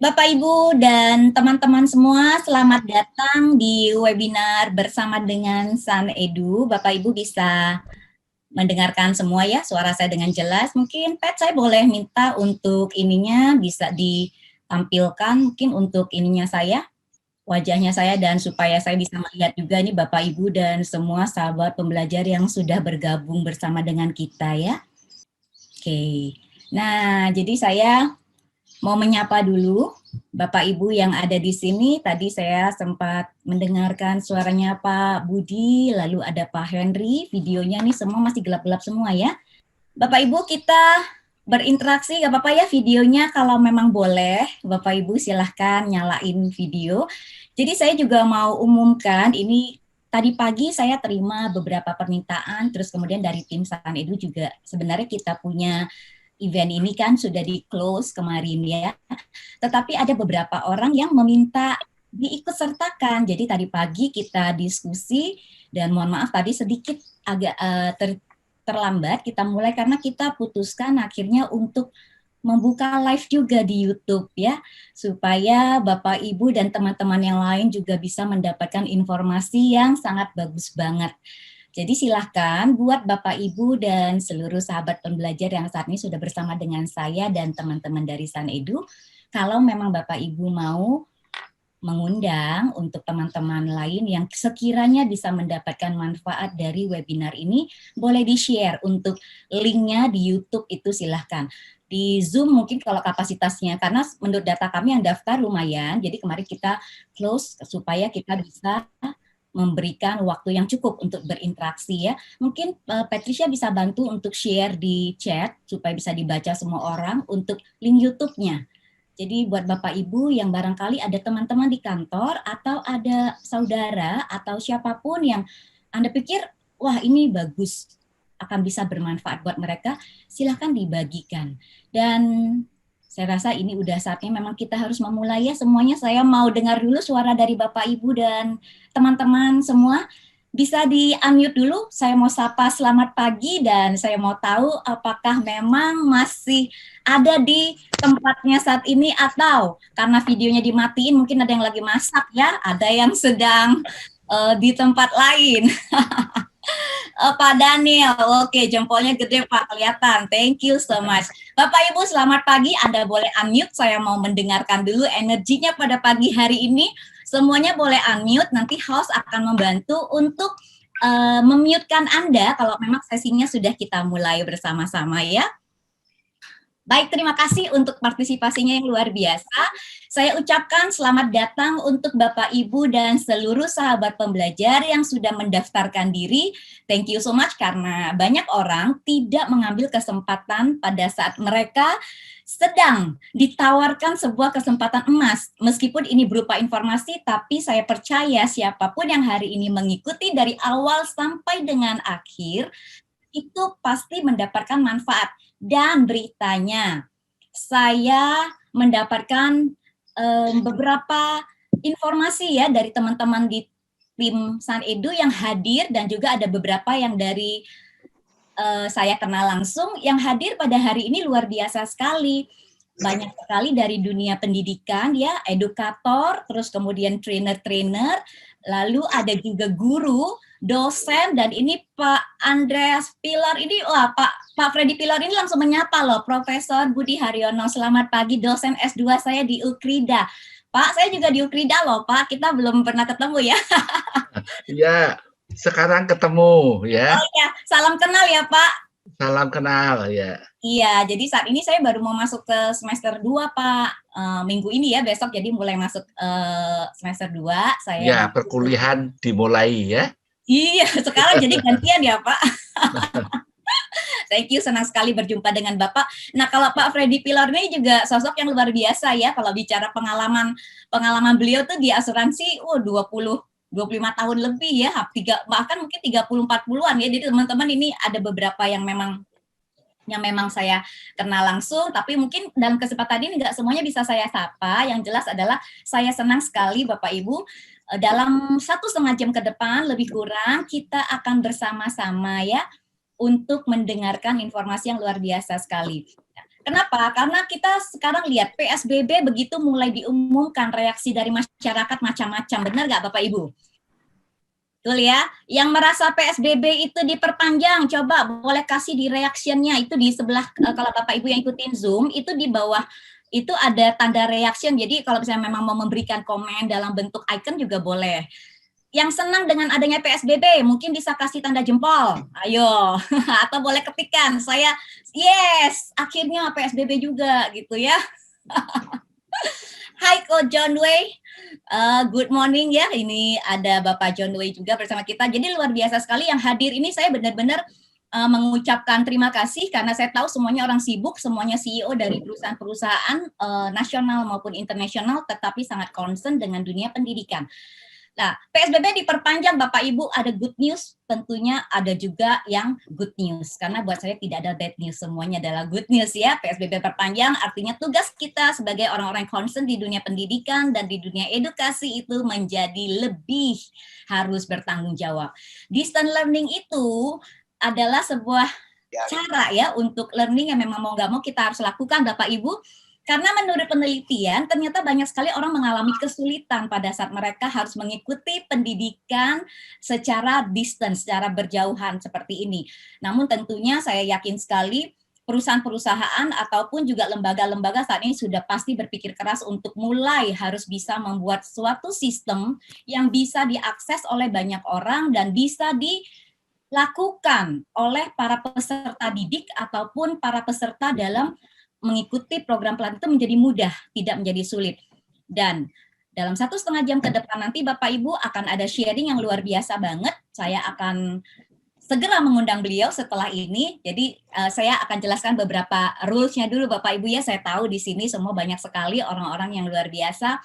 Bapak, Ibu, dan teman-teman semua, selamat datang di webinar bersama dengan San Edu. Bapak, Ibu bisa mendengarkan semua ya, suara saya dengan jelas. Mungkin Pat, saya boleh minta untuk ininya bisa ditampilkan, mungkin untuk ininya saya, wajahnya saya, dan supaya saya bisa melihat juga nih Bapak, Ibu, dan semua sahabat pembelajar yang sudah bergabung bersama dengan kita ya. Oke, nah jadi saya mau menyapa dulu Bapak Ibu yang ada di sini. Tadi saya sempat mendengarkan suaranya Pak Budi, lalu ada Pak Henry. Videonya nih semua masih gelap-gelap semua ya. Bapak Ibu kita berinteraksi, gak apa-apa ya videonya, kalau memang boleh Bapak Ibu silahkan nyalain video. Jadi saya juga mau umumkan ini. Tadi pagi saya terima beberapa permintaan, terus kemudian dari tim San Edu juga sebenarnya kita punya event ini kan sudah di-close kemarin ya, tetapi ada beberapa orang yang meminta diikut sertakan. Jadi tadi pagi kita diskusi dan mohon maaf tadi sedikit agak terlambat kita mulai karena kita putuskan akhirnya untuk membuka live juga di YouTube ya, supaya Bapak Ibu dan teman-teman yang lain juga bisa mendapatkan informasi yang sangat bagus banget. Jadi silahkan buat Bapak, Ibu, dan seluruh sahabat pembelajar yang saat ini sudah bersama dengan saya dan teman-teman dari San Edu, kalau memang Bapak, Ibu mau mengundang untuk teman-teman lain yang sekiranya bisa mendapatkan manfaat dari webinar ini, boleh di-share untuk linknya di YouTube itu silahkan. Di Zoom mungkin kalau kapasitasnya, karena menurut data kami yang daftar lumayan, jadi kemarin kita close supaya kita bisa memberikan waktu yang cukup untuk berinteraksi ya. Mungkin Patricia bisa bantu untuk share di chat supaya bisa dibaca semua orang untuk link YouTube-nya. Jadi buat Bapak Ibu yang barangkali ada teman-teman di kantor atau ada saudara atau siapapun yang Anda pikir, wah ini bagus, akan bisa bermanfaat buat mereka, silahkan dibagikan. Dan saya rasa ini udah saatnya memang kita harus memulai ya semuanya. Saya mau dengar dulu suara dari Bapak, Ibu, dan teman-teman semua. Bisa di-unmute dulu, saya mau sapa selamat pagi dan saya mau tahu apakah memang masih ada di tempatnya saat ini atau karena videonya dimatiin mungkin ada yang lagi masak ya, ada yang sedang di tempat lain. Pak Daniel, oke jempolnya gede Pak, kelihatan, thank you so much. Bapak Ibu selamat pagi, Anda boleh unmute, saya mau mendengarkan dulu energinya pada pagi hari ini. Semuanya boleh unmute, nanti host akan membantu untuk memute-kan Anda kalau memang sesinya sudah kita mulai bersama-sama ya. Baik, terima kasih untuk partisipasinya yang luar biasa. Saya ucapkan selamat datang untuk Bapak, Ibu, dan seluruh sahabat pembelajar yang sudah mendaftarkan diri. Thank you so much karena banyak orang tidak mengambil kesempatan pada saat mereka sedang ditawarkan sebuah kesempatan emas. Meskipun ini berupa informasi, tapi saya percaya siapapun yang hari ini mengikuti dari awal sampai dengan akhir, itu pasti mendapatkan manfaat. Dan beritanya, saya mendapatkan beberapa informasi ya dari teman-teman di tim San Edu yang hadir dan juga ada beberapa yang dari saya kenal langsung yang hadir pada hari ini luar biasa sekali. Banyak sekali dari dunia pendidikan ya, edukator, terus kemudian trainer-trainer, lalu ada juga guru, dosen, dan ini Pak Andreas Pilar ini, wah Pak Freddy Pilar ini langsung menyapa loh, Profesor Budi Haryono, selamat pagi, dosen S2 saya di Ukrida. Pak, saya juga di Ukrida loh Pak, kita belum pernah ketemu ya. Ya, sekarang ketemu ya. Oh ya, salam kenal ya Pak. Salam kenal ya. Iya, jadi saat ini saya baru mau masuk ke semester 2 Pak, minggu ini ya, besok jadi mulai masuk semester 2. Saya Ya, perkuliahan dimulai ya. Iya, sekarang jadi gantian ya Pak. Thank you, senang sekali berjumpa dengan Bapak. Nah, kalau Pak Freddy Pilar ini juga sosok yang luar biasa ya, kalau bicara pengalaman beliau tuh di asuransi, 25 tahun lebih ya, bahkan mungkin 30-40-an ya, jadi teman-teman ini ada beberapa yang memang saya kenal langsung, tapi mungkin dalam kesempatan ini nggak semuanya bisa saya sapa. Yang jelas adalah saya senang sekali Bapak Ibu, dalam 1,5 jam ke depan lebih kurang kita akan bersama-sama ya untuk mendengarkan informasi yang luar biasa sekali. Kenapa? Karena kita sekarang lihat PSBB begitu mulai diumumkan, reaksi dari masyarakat macam-macam. Benar nggak Bapak Ibu? Betul ya. Yang merasa PSBB itu diperpanjang, coba boleh kasih di reaction-nya. Itu di sebelah, kalau Bapak Ibu yang ikutin Zoom, itu di bawah itu ada tanda reaction. Jadi kalau misalnya memang mau memberikan komen dalam bentuk icon juga boleh. Yang senang dengan adanya PSBB mungkin bisa kasih tanda jempol, ayo, atau boleh ketikan, saya yes, akhirnya PSBB juga gitu ya. Hai Ko John Wei, good morning ya, ini ada Bapak John Wei juga bersama kita, jadi luar biasa sekali yang hadir ini, saya benar-benar mengucapkan terima kasih karena saya tahu semuanya orang sibuk, semuanya CEO dari perusahaan-perusahaan nasional maupun internasional, tetapi sangat concern dengan dunia pendidikan. Nah, PSBB diperpanjang Bapak Ibu, ada good news, tentunya ada juga yang good news. Karena buat saya tidak ada bad news, semuanya adalah good news ya. PSBB perpanjang artinya tugas kita sebagai orang-orang concern di dunia pendidikan dan di dunia edukasi itu menjadi lebih harus bertanggung jawab. Distance learning itu adalah sebuah cara ya untuk learning yang memang mau nggak mau kita harus lakukan Bapak Ibu. Karena menurut penelitian, ternyata banyak sekali orang mengalami kesulitan pada saat mereka harus mengikuti pendidikan secara distance, secara berjauhan seperti ini. Namun tentunya saya yakin sekali perusahaan-perusahaan ataupun juga lembaga-lembaga saat ini sudah pasti berpikir keras untuk mulai harus bisa membuat suatu sistem yang bisa diakses oleh banyak orang dan bisa dilakukan oleh para peserta didik ataupun para peserta dalam mengikuti program pelatihan itu menjadi mudah, tidak menjadi sulit. Dan dalam 1,5 jam ke depan nanti Bapak Ibu akan ada sharing yang luar biasa banget. Saya akan segera mengundang beliau setelah ini. Jadi saya akan jelaskan beberapa rules-nya dulu Bapak Ibu ya. Saya tahu di sini semua banyak sekali orang-orang yang luar biasa,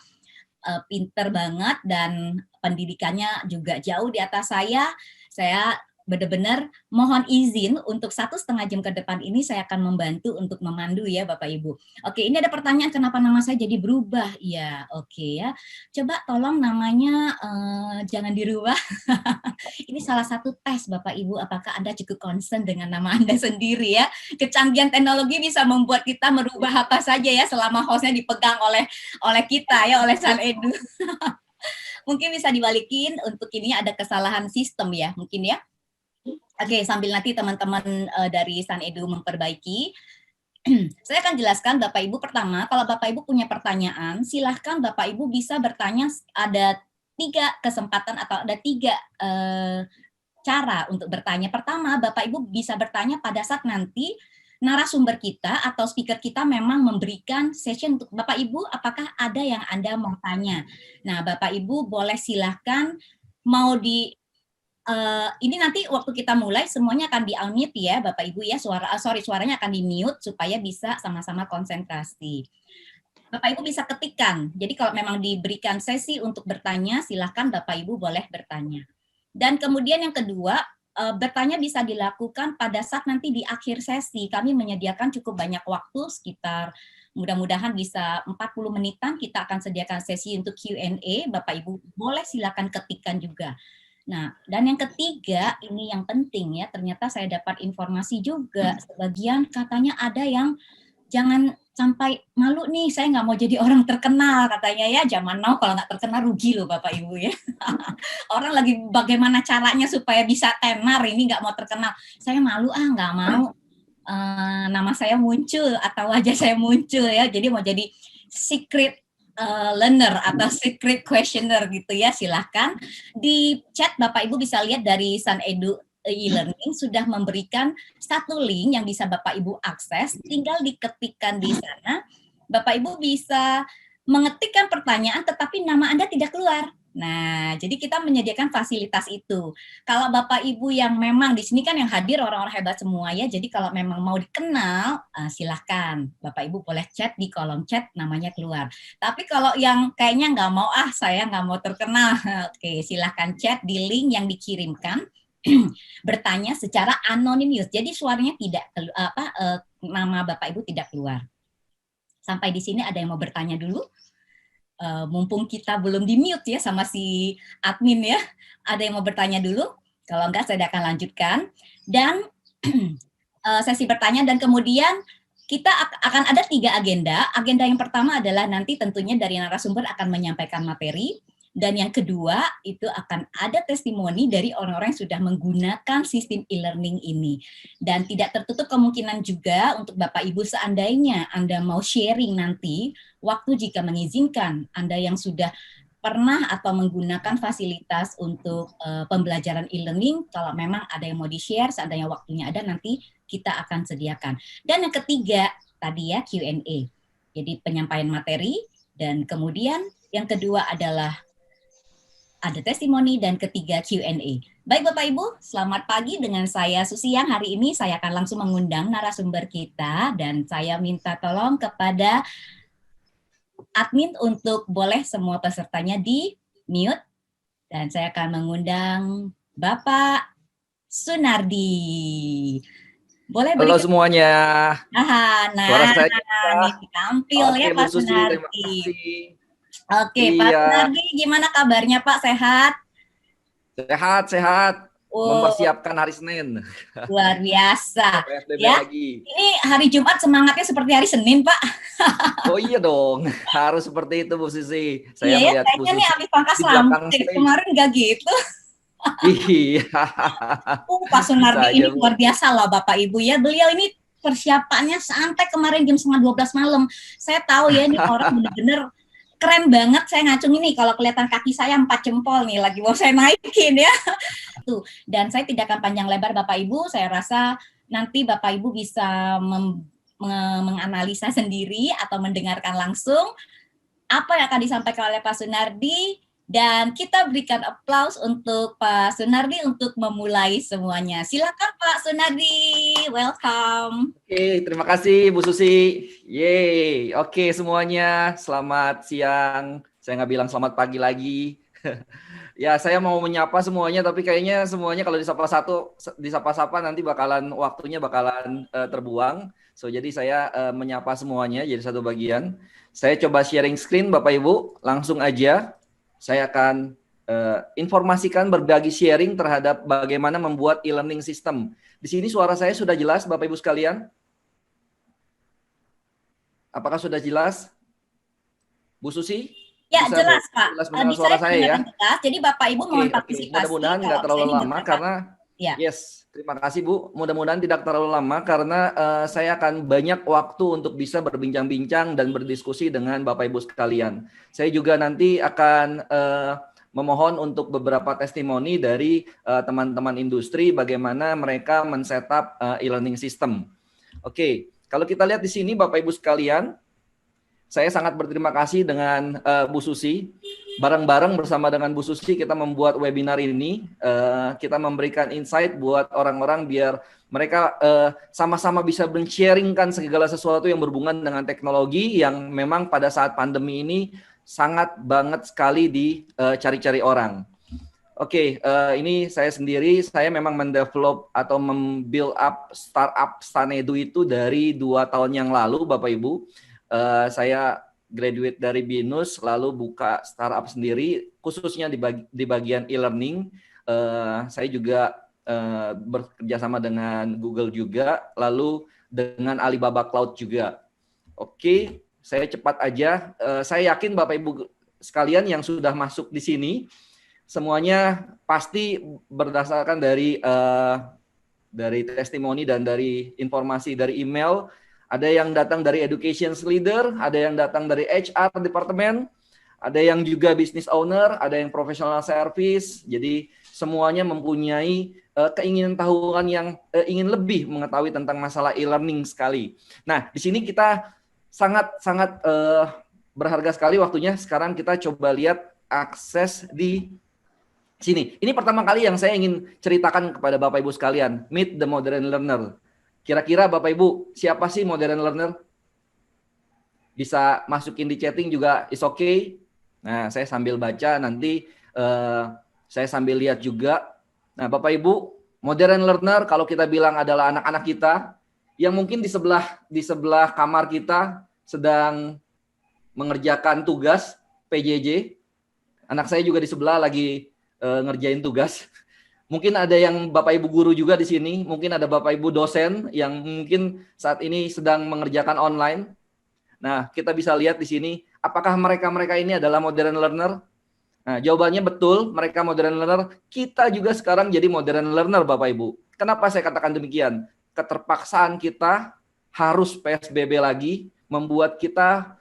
pinter banget dan pendidikannya juga jauh di atas saya. Saya benar-benar mohon izin untuk 1,5 jam ke depan ini saya akan membantu untuk memandu ya Bapak Ibu. Oke, ini ada pertanyaan kenapa nama saya jadi berubah? Ya, oke ya. Coba tolong namanya jangan dirubah. Ini salah satu tes Bapak Ibu, apakah Anda cukup concern dengan nama Anda sendiri ya. Kecanggihan teknologi bisa membuat kita merubah apa saja ya selama hostnya dipegang oleh kita ya, oleh San Edu. Mungkin bisa dibalikin untuk ini ada kesalahan sistem ya, mungkin ya. Oke, sambil nanti teman-teman dari San Edu memperbaiki, saya akan jelaskan Bapak Ibu pertama, kalau Bapak Ibu punya pertanyaan, silahkan Bapak Ibu bisa bertanya, ada 3 kesempatan atau ada 3 cara untuk bertanya. Pertama, Bapak Ibu bisa bertanya pada saat nanti narasumber kita atau speaker kita memang memberikan session untuk Bapak Ibu, apakah ada yang Anda mau tanya? Nah, Bapak Ibu boleh silahkan mau ini nanti waktu kita mulai semuanya akan di-unmute ya Bapak Ibu ya, suaranya akan di-mute supaya bisa sama-sama konsentrasi. Bapak Ibu bisa ketikkan. Jadi kalau memang diberikan sesi untuk bertanya, silahkan Bapak Ibu boleh bertanya. Dan kemudian yang kedua, bertanya bisa dilakukan pada saat nanti di akhir sesi. Kami menyediakan cukup banyak waktu, sekitar mudah-mudahan bisa 40 menitan, kita akan sediakan sesi untuk Q&A. Bapak Ibu boleh silakan ketikkan juga. Nah, dan yang ketiga, ini yang penting ya, ternyata saya dapat informasi juga, sebagian katanya ada yang jangan sampai malu nih, saya nggak mau jadi orang terkenal katanya ya, zaman now kalau nggak terkenal rugi loh Bapak Ibu ya. Orang lagi bagaimana caranya supaya bisa tenar, ini nggak mau terkenal. Saya malu nggak mau nama saya muncul atau wajah saya muncul ya, jadi mau jadi secret learner atau secret questioner gitu ya, silahkan di chat Bapak Ibu bisa lihat dari San Edu e-learning sudah memberikan satu link yang bisa Bapak Ibu akses, tinggal diketikkan di sana, Bapak Ibu bisa mengetikkan pertanyaan tetapi nama Anda tidak keluar. Nah, jadi kita menyediakan fasilitas itu. Kalau Bapak Ibu yang memang di sini kan yang hadir orang-orang hebat semua ya, jadi kalau memang mau dikenal, silahkan Bapak Ibu boleh chat di kolom chat namanya keluar. Tapi kalau yang kayaknya nggak mau, saya nggak mau terkenal, oke silahkan chat di link yang dikirimkan, bertanya secara anonymous, jadi suaranya tidak nama Bapak Ibu tidak keluar. Sampai di sini ada yang mau bertanya dulu? Mumpung kita belum di-mute ya sama si admin ya. Ada yang mau bertanya dulu? Kalau enggak, saya akan lanjutkan. Dan sesi bertanya dan kemudian kita akan ada 3 agenda. Agenda yang pertama adalah nanti tentunya dari narasumber akan menyampaikan materi. Dan yang kedua, itu akan ada testimoni dari orang-orang yang sudah menggunakan sistem e-learning ini. Dan tidak tertutup kemungkinan juga untuk Bapak Ibu seandainya Anda mau sharing nanti, waktu jika mengizinkan, Anda yang sudah pernah atau menggunakan fasilitas untuk pembelajaran e-learning, kalau memang ada yang mau di-share, seandainya waktunya ada, nanti kita akan sediakan. Dan yang ketiga, tadi ya Q&A. Jadi penyampaian materi, dan kemudian yang kedua adalah ada testimoni, dan ketiga Q&A. Baik Bapak Ibu, selamat pagi dengan saya Susi Yang. Hari ini saya akan langsung mengundang narasumber kita dan saya minta tolong kepada admin untuk boleh semua pesertanya di mute dan saya akan mengundang Bapak Sunardi. Boleh Halo berikan semuanya. Suara nah saya ini tampil Oke, ya Bu Pak Susi, terima Sunardi. kasih. Oke, Pak Iya, Sunardi, gimana kabarnya Pak? Sehat? sehat. Oh, Mempersiapkan hari Senin. luar biasa. PSBB Ya, lagi. ini hari Jumat semangatnya seperti hari Senin, Pak. Oh iya dong, harus seperti itu Bu Susi. Iya Saya ya, melihat Bu kayaknya nih Susi habis pangkas di rambut belakang deh. stage. Kemarin nggak gitu. Iya. Pak Bisa Sunardi aja, ini Bu. luar biasa lah Bapak Ibu ya. Beliau ini persiapannya sampai kemarin jam setengah 12 malam. Saya tahu ya ini orang bener-bener keren banget. Saya ngacung ini kalau kelihatan kaki saya 4 jempol nih lagi mau saya naikin ya. Tuh. Dan saya tidak akan panjang lebar Bapak Ibu. Saya rasa nanti Bapak Ibu bisa menganalisa sendiri atau mendengarkan langsung apa yang akan disampaikan oleh Pak Sunardi. Dan kita berikan aplaus untuk Pak Sunardi untuk memulai semuanya. Silakan Pak Sunardi, welcome. Oke, terima kasih Bu Susi. Yeay, oke semuanya, selamat siang. Saya nggak bilang selamat pagi lagi. Ya, saya mau menyapa semuanya, tapi kayaknya semuanya kalau disapa-sapa nanti waktunya bakalan terbuang. So, jadi saya menyapa semuanya jadi satu bagian. Saya coba sharing screen Bapak Ibu, langsung aja. Saya akan informasikan berbagi sharing terhadap bagaimana membuat e-learning system. Di sini suara saya sudah jelas Bapak Ibu sekalian? Apakah sudah jelas? Bu Susi? Ya, Bisa jelas Pak. jelas mendengar Di suara saya saya ya? jelas. Jadi Bapak Ibu mohon Oke. partisipasi. Mudah-mudahan nggak Kalau terlalu saya lama karena ya. Yes, terima kasih Bu. Mudah-mudahan tidak terlalu lama karena saya akan banyak waktu untuk bisa berbincang-bincang dan berdiskusi dengan Bapak Ibu sekalian. Saya juga nanti akan memohon untuk beberapa testimoni dari teman-teman industri bagaimana mereka men-setup e-learning system. Oke, kalau kita lihat di sini Bapak Ibu sekalian, saya sangat berterima kasih dengan Bu Susi. Bareng-bareng bersama dengan Bu Susi kita membuat webinar ini. Kita memberikan insight buat orang-orang biar mereka sama-sama bisa men-sharingkan segala sesuatu yang berhubungan dengan teknologi yang memang pada saat pandemi ini sangat banget sekali dicari-cari orang. Oke, ini saya sendiri, saya memang mendevelop atau membuild up startup Sanedu itu dari 2 tahun yang lalu, Bapak Ibu. Saya graduate dari BINUS, lalu buka startup sendiri, khususnya di bagian e-learning. Saya juga bekerja sama dengan Google juga, lalu dengan Alibaba Cloud juga. Oke, saya cepat aja. Saya yakin Bapak Ibu sekalian yang sudah masuk di sini, semuanya pasti berdasarkan dari testimoni dan dari informasi dari email. Ada yang datang dari education leader, ada yang datang dari HR departemen, ada yang juga business owner, ada yang professional service. Jadi semuanya mempunyai keinginan tahuan yang ingin lebih mengetahui tentang masalah e-learning sekali. Nah, di sini kita sangat berharga sekali waktunya. Sekarang kita coba lihat akses di sini. Ini pertama kali yang saya ingin ceritakan kepada Bapak Ibu sekalian. Meet the modern learner. Kira-kira Bapak Ibu, siapa sih modern learner? Bisa masukin di chatting juga is okay. Nah, saya sambil baca nanti saya sambil lihat juga. Nah, Bapak Ibu, modern learner kalau kita bilang adalah anak-anak kita yang mungkin di sebelah kamar kita sedang mengerjakan tugas PJJ. Anak saya juga di sebelah lagi ngerjain tugas. Mungkin ada yang Bapak Ibu guru juga di sini, mungkin ada Bapak Ibu dosen yang mungkin saat ini sedang mengerjakan online. Nah, kita bisa lihat di sini, apakah mereka-mereka ini adalah modern learner? Nah, jawabannya betul, mereka modern learner. Kita juga sekarang jadi modern learner, Bapak Ibu. Kenapa saya katakan demikian? Keterpaksaan kita harus PSBB lagi, membuat kita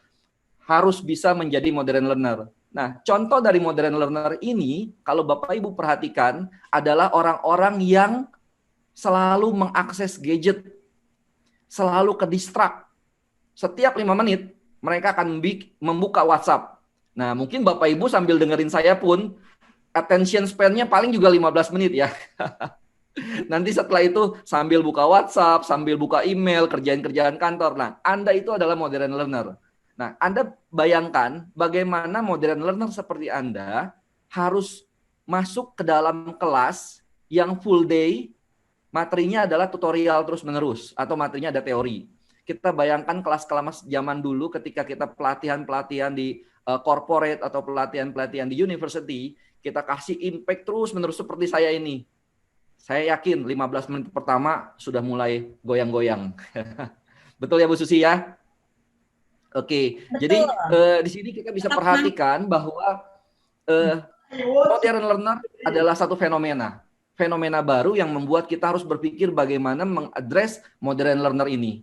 harus bisa menjadi modern learner. Nah, contoh dari modern learner ini, kalau Bapak Ibu perhatikan, adalah orang-orang yang selalu mengakses gadget, selalu ke distract. Setiap 5 menit, mereka akan membuka WhatsApp. Nah, mungkin Bapak Ibu sambil dengerin saya pun, attention span-nya paling juga 15 menit ya. Nanti setelah itu sambil buka WhatsApp, sambil buka email, kerjaan-kerjaan kantor. Nah, Anda itu adalah modern learner. Nah, Anda bayangkan bagaimana modern learner seperti Anda harus masuk ke dalam kelas yang full day, materinya adalah tutorial terus-menerus, atau materinya ada teori. Kita bayangkan kelas-kelas zaman dulu ketika kita pelatihan-pelatihan di corporate atau pelatihan-pelatihan di university, kita kasih impact terus-menerus seperti saya ini. Saya yakin 15 menit pertama sudah mulai goyang-goyang. Betul ya Bu Susi ya? Oke, Betul. jadi di sini kita bisa perhatikan bahwa modern learner adalah satu fenomena baru yang membuat kita harus berpikir bagaimana mengadres modern learner ini.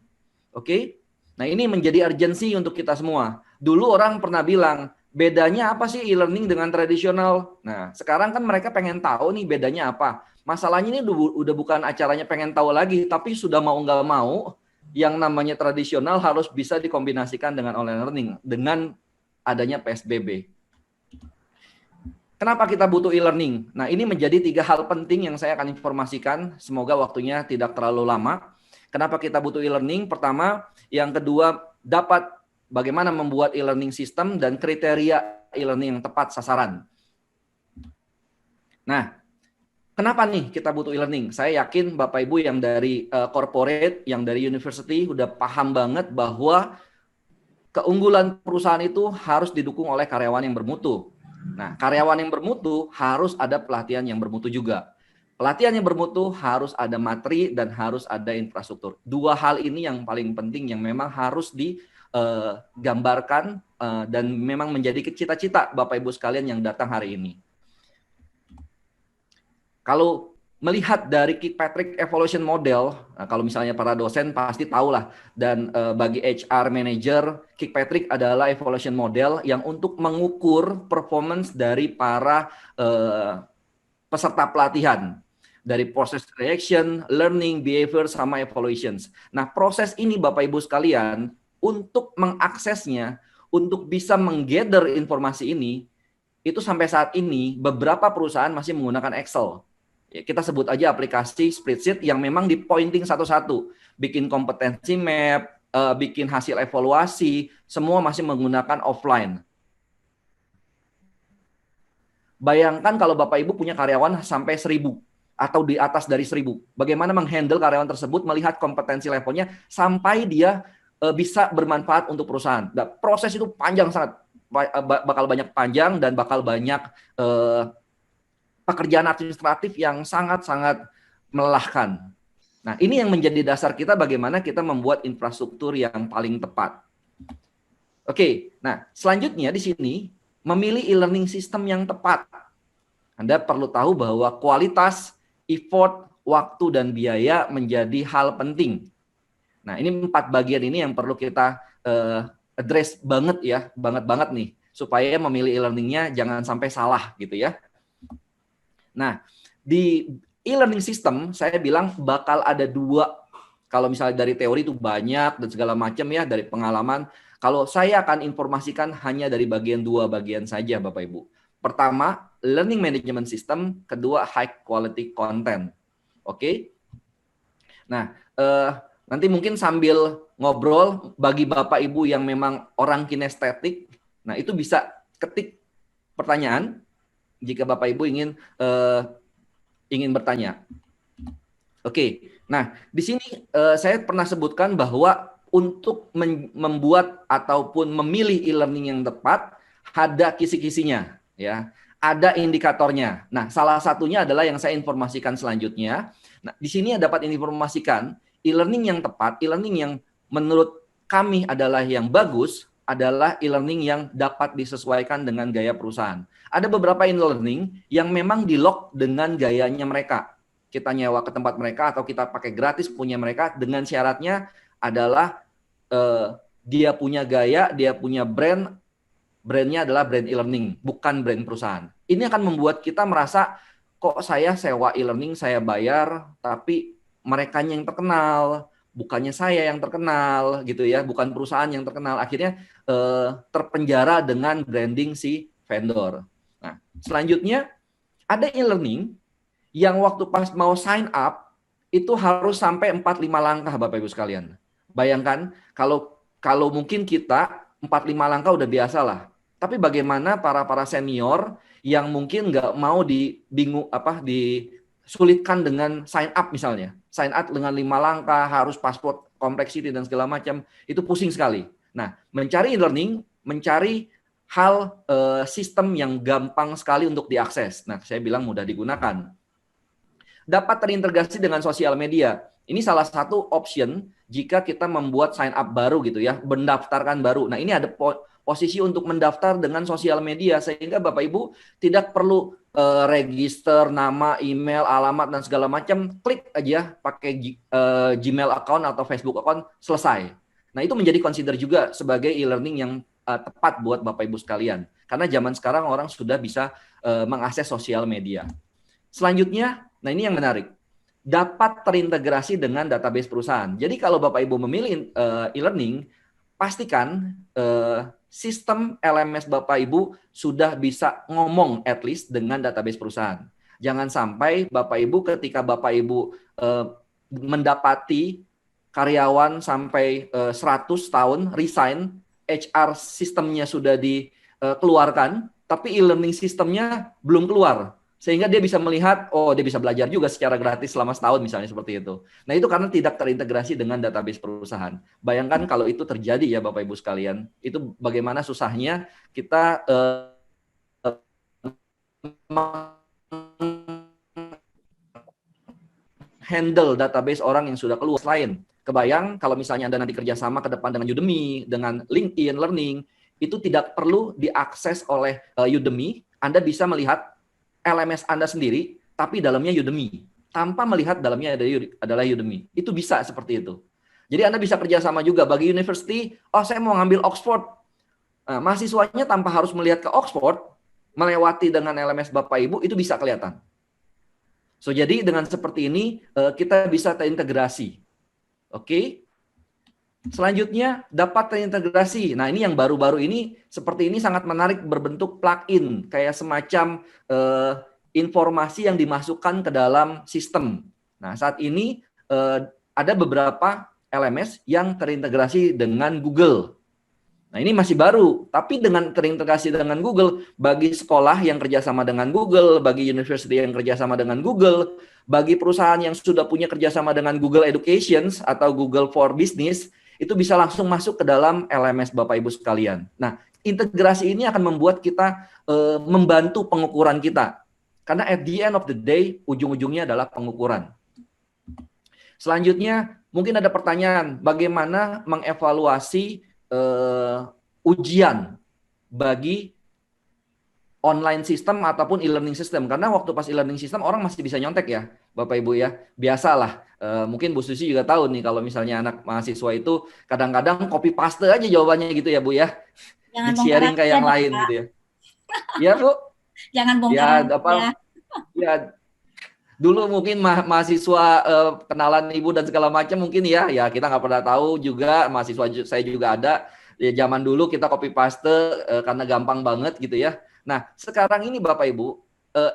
Oke, nah ini menjadi urgensi untuk kita semua. Dulu orang pernah bilang, bedanya apa sih e-learning dengan tradisional? Nah, sekarang kan mereka pengen tahu nih bedanya apa. Masalahnya ini udah bukan acaranya pengen tahu lagi, tapi sudah mau nggak mau, yang namanya tradisional harus bisa dikombinasikan dengan online learning dengan adanya PSBB. Kenapa kita butuh e-learning? Nah, ini menjadi 3 hal penting yang saya akan informasikan. Semoga waktunya tidak terlalu lama. Kenapa kita butuh e-learning? Pertama, yang kedua, dapat bagaimana membuat e-learning system dan kriteria e-learning yang tepat sasaran. Nah, kenapa nih kita butuh e-learning? Saya yakin Bapak Ibu yang dari corporate, yang dari university udah paham banget bahwa keunggulan perusahaan itu harus didukung oleh karyawan yang bermutu. Nah, karyawan yang bermutu harus ada pelatihan yang bermutu juga. Pelatihan yang bermutu harus ada materi dan harus ada infrastruktur. 2 hal ini yang paling penting yang memang harus digambarkan dan memang menjadi cita-cita Bapak Ibu sekalian yang datang hari ini. Kalau melihat dari Kirkpatrick Evaluation Model, nah kalau misalnya para dosen pasti tahu lah, dan bagi HR Manager, Kirkpatrick adalah evaluation model yang untuk mengukur performance dari para peserta pelatihan. Dari proses reaction, learning, behavior, sama evaluations. Nah, proses ini Bapak Ibu sekalian, untuk mengaksesnya, untuk bisa menggather informasi ini, itu sampai saat ini beberapa perusahaan masih menggunakan Excel. Kita sebut aja aplikasi spreadsheet yang memang di pointing satu-satu. Bikin kompetensi map, bikin hasil evaluasi, semua masih menggunakan offline. Bayangkan kalau Bapak Ibu punya karyawan sampai 1.000 atau di atas dari 1.000. Bagaimana menghandle karyawan tersebut, melihat kompetensi levelnya sampai dia bisa bermanfaat untuk perusahaan. Nah, proses itu panjang sangat, bakal banyak panjang dan bakal banyak pekerjaan administratif yang sangat-sangat melelahkan. Nah, ini yang menjadi dasar kita bagaimana kita membuat infrastruktur yang paling tepat. Oke, nah selanjutnya di sini memilih e-learning system yang tepat. Anda perlu tahu bahwa kualitas, effort, waktu, dan biaya menjadi hal penting. Nah, ini 4 bagian ini yang perlu kita address banget ya, banget nih, supaya memilih e-learningnya jangan sampai salah gitu ya. Nah, di e-learning system saya bilang bakal ada 2. Kalau misalnya dari teori itu banyak dan segala macam ya, dari pengalaman. Kalau saya akan informasikan hanya dari bagian 2 bagian saja Bapak Ibu. Pertama, learning management system. Kedua, high quality content. Oke? Nah, nanti mungkin sambil ngobrol, bagi Bapak Ibu yang memang orang kinestetik, nah itu bisa ketik pertanyaan jika Bapak Ibu ingin bertanya. Oke, nah di sini saya pernah sebutkan bahwa untuk membuat ataupun memilih e-learning yang tepat ada kisi-kisinya, ya. ada indikatornya. Nah, salah satunya adalah yang saya informasikan selanjutnya. Nah, di sini dapat informasikan e-learning yang tepat, e-learning yang menurut kami adalah yang bagus, adalah e-learning yang dapat disesuaikan dengan gaya perusahaan. Ada beberapa e-learning yang memang di-lock dengan gayanya mereka. Kita nyewa ke tempat mereka atau kita pakai gratis punya mereka dengan syaratnya adalah dia punya gaya, dia punya brandnya adalah brand e-learning, bukan brand perusahaan. Ini akan membuat kita merasa, kok saya sewa e-learning, saya bayar, tapi merekanya yang terkenal, bukannya saya yang terkenal, gitu ya, bukan perusahaan yang terkenal. Akhirnya terpenjara dengan branding si vendor. Nah, selanjutnya ada e-learning yang waktu pas mau sign up, itu harus sampai 4-5 langkah Bapak Ibu sekalian. Bayangkan, kalau mungkin kita 4-5 langkah udah biasa lah. Tapi bagaimana para senior yang mungkin nggak mau disulitkan dengan sign up misalnya. Sign up dengan 5 langkah, harus password, complexity, dan segala macam. Itu pusing sekali. Nah, mencari e-learning, mencari hal sistem yang gampang sekali untuk diakses. Nah, saya bilang mudah digunakan. Dapat terintegrasi dengan sosial media. Ini salah satu option jika kita membuat sign up baru gitu ya, mendaftarkan baru. Nah, ini ada posisi untuk mendaftar dengan sosial media sehingga Bapak Ibu tidak perlu register nama, email, alamat dan segala macam, klik aja pakai Gmail account atau Facebook account, selesai. Nah, itu menjadi consider juga sebagai e-learning yang tepat buat Bapak Ibu sekalian. Karena zaman sekarang orang sudah bisa mengakses sosial media. Selanjutnya, nah ini yang menarik, dapat terintegrasi dengan database perusahaan. Jadi kalau Bapak Ibu memilih e-learning, pastikan sistem LMS Bapak Ibu sudah bisa ngomong at least dengan database perusahaan. Jangan sampai Bapak Ibu ketika Bapak Ibu mendapati karyawan sampai 100 tahun resign, HR sistemnya sudah dikeluarkan, tapi e-learning sistemnya belum keluar. Sehingga dia bisa melihat, oh dia bisa belajar juga secara gratis selama setahun misalnya seperti itu. Nah itu karena tidak terintegrasi dengan database perusahaan. Bayangkan kalau itu terjadi ya Bapak Ibu sekalian, itu bagaimana susahnya kita handle database orang yang sudah keluar. Selain, kebayang kalau misalnya Anda nanti kerjasama ke depan dengan Udemy, dengan LinkedIn Learning, itu tidak perlu diakses oleh Udemy, Anda bisa melihat LMS Anda sendiri, tapi dalamnya Udemy. Tanpa melihat dalamnya adalah Udemy. Itu bisa seperti itu. Jadi Anda bisa kerjasama juga bagi university, oh saya mau ngambil Oxford. Nah, mahasiswanya tanpa harus melihat ke Oxford, melewati dengan LMS Bapak Ibu, itu bisa kelihatan. So, jadi dengan seperti ini, kita bisa terintegrasi. Oke? Selanjutnya, dapat terintegrasi. Nah, ini yang baru-baru ini, seperti ini sangat menarik, berbentuk plugin, kayak semacam informasi yang dimasukkan ke dalam sistem. Nah, saat ini ada beberapa LMS yang terintegrasi dengan Google. Nah, ini masih baru, tapi dengan terintegrasi dengan Google, bagi sekolah yang kerjasama dengan Google, bagi university yang kerjasama dengan Google, bagi perusahaan yang sudah punya kerjasama dengan Google Education atau Google for Business, itu bisa langsung masuk ke dalam LMS Bapak Ibu sekalian. Nah, integrasi ini akan membuat kita membantu pengukuran kita. Karena at the end of the day, ujung-ujungnya adalah pengukuran. Selanjutnya, mungkin ada pertanyaan, bagaimana mengevaluasi ujian bagi online system ataupun e-learning system. Karena waktu pas e-learning system orang masih bisa nyontek ya, Bapak Ibu ya. Biasalah, mungkin Bu Susi juga tahu nih kalau misalnya anak mahasiswa itu kadang-kadang copy paste aja jawabannya gitu ya Bu ya. Di-sharing ke yang lain gitu ya. Ya Bu? Jangan bongkar. Ya, apa? Ya, dulu mungkin mahasiswa kenalan Ibu dan segala macam mungkin ya kita nggak pernah tahu juga, mahasiswa saya juga ada. Ya, zaman dulu kita copy paste karena gampang banget gitu ya. Nah, sekarang ini Bapak Ibu,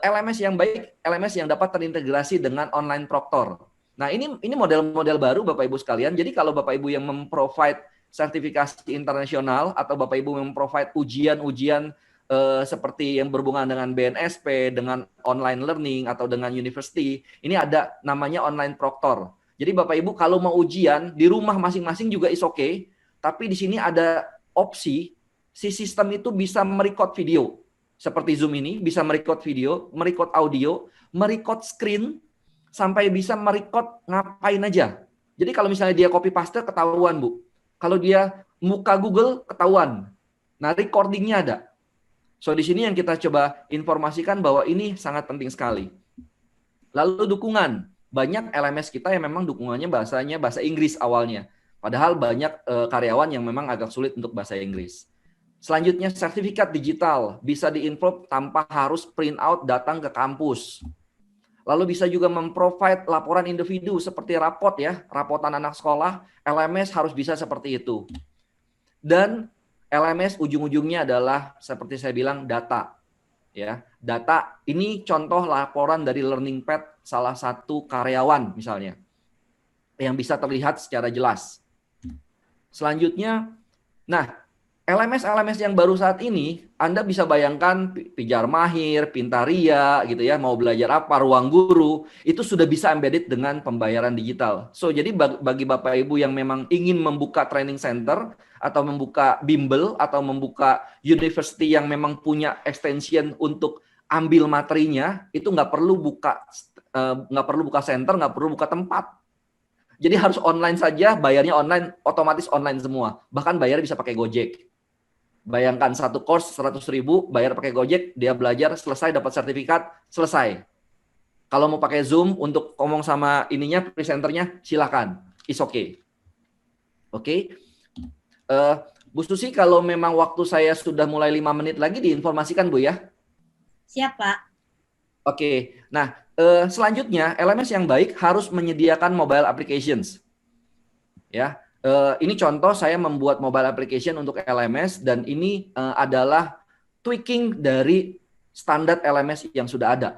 LMS yang baik, LMS yang dapat terintegrasi dengan online proctor. Nah, ini model-model baru Bapak Ibu sekalian. Jadi kalau Bapak Ibu yang memprovide sertifikasi internasional atau Bapak Ibu memprovide ujian-ujian seperti yang berhubungan dengan BNSP, dengan online learning atau dengan university, ini ada namanya online proctor. Jadi Bapak Ibu kalau mau ujian di rumah masing-masing juga is okay, tapi di sini ada opsi si sistem itu bisa merecord video. seperti Zoom ini, bisa merecord video, merecord audio, merecord screen, sampai bisa merecord ngapain aja. Jadi kalau misalnya dia copy paste ketahuan, Bu. Kalau dia buka Google ketahuan. Nah, recordingnya ada. So di sini yang kita coba informasikan bahwa ini sangat penting sekali. Lalu dukungan. Banyak LMS kita yang memang dukungannya bahasanya bahasa Inggris awalnya. Padahal banyak karyawan yang memang agak sulit untuk bahasa Inggris. Selanjutnya sertifikat digital. Bisa di-involve tanpa harus print out datang ke kampus. Lalu bisa juga memprovide laporan individu seperti rapot ya. Rapotan anak sekolah, LMS harus bisa seperti itu. Dan LMS ujung-ujungnya adalah seperti saya bilang data. Ya, data ini contoh laporan dari Learning Pad salah satu karyawan misalnya yang bisa terlihat secara jelas. Selanjutnya, nah LMS yang baru saat ini Anda bisa bayangkan Pijar Mahir, Pintaria gitu ya, mau belajar apa, Ruang Guru, itu sudah bisa embedded dengan pembayaran digital. So jadi bagi Bapak Ibu yang memang ingin membuka training center atau membuka bimbel atau membuka university yang memang punya extension untuk ambil materinya, itu nggak perlu buka center, nggak perlu buka tempat. Jadi harus online saja, bayarnya online, otomatis online semua. Bahkan bayar bisa pakai Gojek. Bayangkan satu course 100.000, bayar pakai Gojek, dia belajar, selesai, dapat sertifikat, selesai. Kalau mau pakai Zoom untuk ngomong sama ininya, presenternya, silakan. It's okay. Oke. Bu Susi, kalau memang waktu saya sudah mulai 5 menit lagi, diinformasikan Bu ya. Siap, Pak. Oke. Nah, selanjutnya LMS yang baik harus menyediakan mobile applications. Ya, ini contoh saya membuat mobile application untuk LMS dan ini adalah tweaking dari standar LMS yang sudah ada.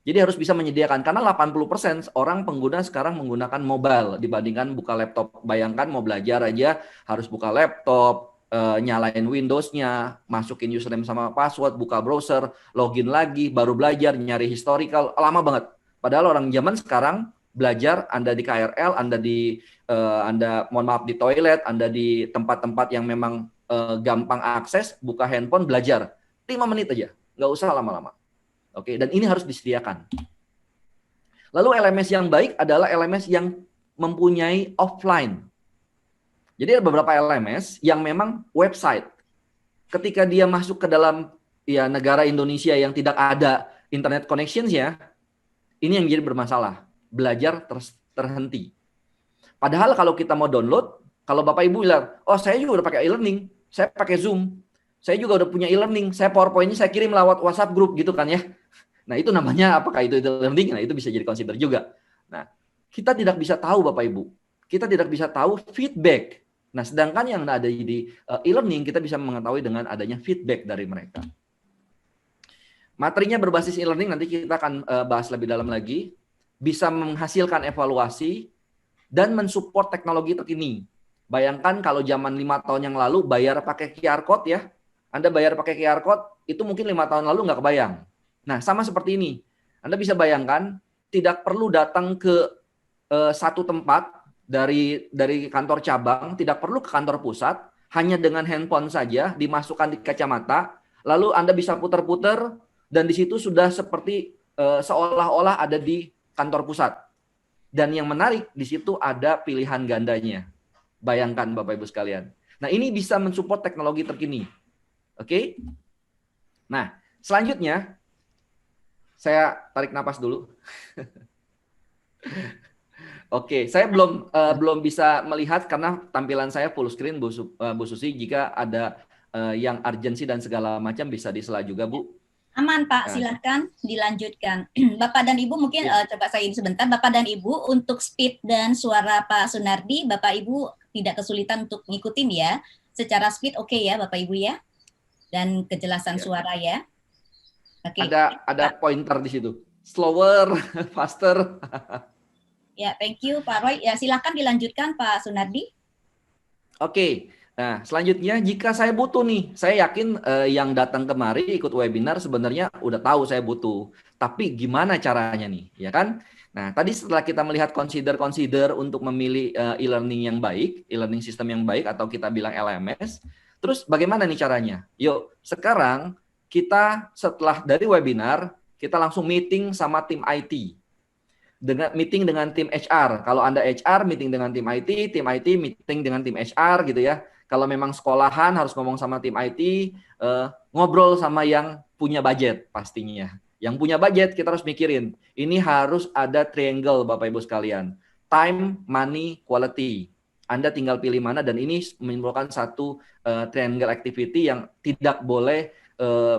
Jadi harus bisa menyediakan karena 80% orang pengguna sekarang menggunakan mobile dibandingkan buka laptop. Bayangkan mau belajar aja harus buka laptop, nyalain Windows-nya, masukin username sama password, buka browser, login lagi, baru belajar, nyari historical, lama banget. Padahal orang zaman sekarang belajar, Anda di KRL, Anda mohon maaf di toilet, Anda di tempat-tempat yang memang gampang akses, buka handphone, belajar. 5 menit aja, nggak usah lama-lama. Oke, dan ini harus disediakan. Lalu LMS yang baik adalah LMS yang mempunyai offline. Jadi ada beberapa LMS yang memang website. Ketika dia masuk ke dalam ya negara Indonesia yang tidak ada internet connections-nya, ini yang jadi bermasalah. Belajar terhenti. Padahal kalau kita mau download, kalau Bapak Ibu bilang, oh saya juga udah pakai e-learning, saya pakai Zoom, saya juga udah punya e-learning, saya PowerPoint-nya saya kirim lewat WhatsApp group gitu kan ya. Nah itu namanya apakah itu e-learning? Nah itu bisa jadi consider juga. Nah kita tidak bisa tahu Bapak Ibu, kita tidak bisa tahu feedback. Nah sedangkan yang ada di e-learning kita bisa mengetahui dengan adanya feedback dari mereka. Materinya berbasis e-learning nanti kita akan bahas lebih dalam lagi. Bisa menghasilkan evaluasi dan mensupport teknologi terkini. Bayangkan kalau zaman 5 tahun yang lalu bayar pakai QR code ya. Anda bayar pakai QR code, itu mungkin 5 tahun lalu nggak kebayang. Nah, sama seperti ini. Anda bisa bayangkan, tidak perlu datang ke satu tempat dari kantor cabang, tidak perlu ke kantor pusat, hanya dengan handphone saja, dimasukkan di kacamata, lalu Anda bisa putar-putar, dan di situ sudah seperti seolah-olah ada di kantor pusat. Dan yang menarik, di situ ada pilihan gandanya. Bayangkan Bapak Ibu sekalian. Nah, ini bisa mensupport teknologi terkini. Oke? Nah, selanjutnya, saya tarik napas dulu. Oke, saya belum bisa melihat karena tampilan saya full screen, Bu Susi. Jika ada yang urgensi dan segala macam bisa disela juga, Bu. Aman Pak, silahkan dilanjutkan. Bapak dan Ibu mungkin coba saya ini sebentar. Bapak dan Ibu untuk speed dan suara Pak Sunardi, Bapak Ibu tidak kesulitan untuk ngikutin ya. Secara speed oke ya Bapak Ibu ya. Dan kejelasan suara ya. Oke. Ada pointer di situ. Slower, faster. Ya, thank you Pak Roy. Ya, silakan dilanjutkan Pak Sunardi. Oke. Nah, selanjutnya jika saya butuh nih, saya yakin yang datang kemari ikut webinar sebenarnya udah tahu saya butuh. Tapi gimana caranya nih, ya kan? Nah, tadi setelah kita melihat consider untuk memilih e-learning yang baik, e-learning system yang baik atau kita bilang LMS, terus bagaimana nih caranya? Yuk, sekarang kita setelah dari webinar, kita langsung meeting sama tim IT. Meeting dengan tim HR. Kalau Anda HR, meeting dengan tim IT meeting dengan tim HR gitu ya. Kalau memang sekolahan harus ngomong sama tim IT, ngobrol sama yang punya budget pastinya. Yang punya budget kita harus mikirin, ini harus ada triangle Bapak Ibu sekalian. Time, money, quality. Anda tinggal pilih mana, dan ini menimbulkan satu triangle activity yang tidak boleh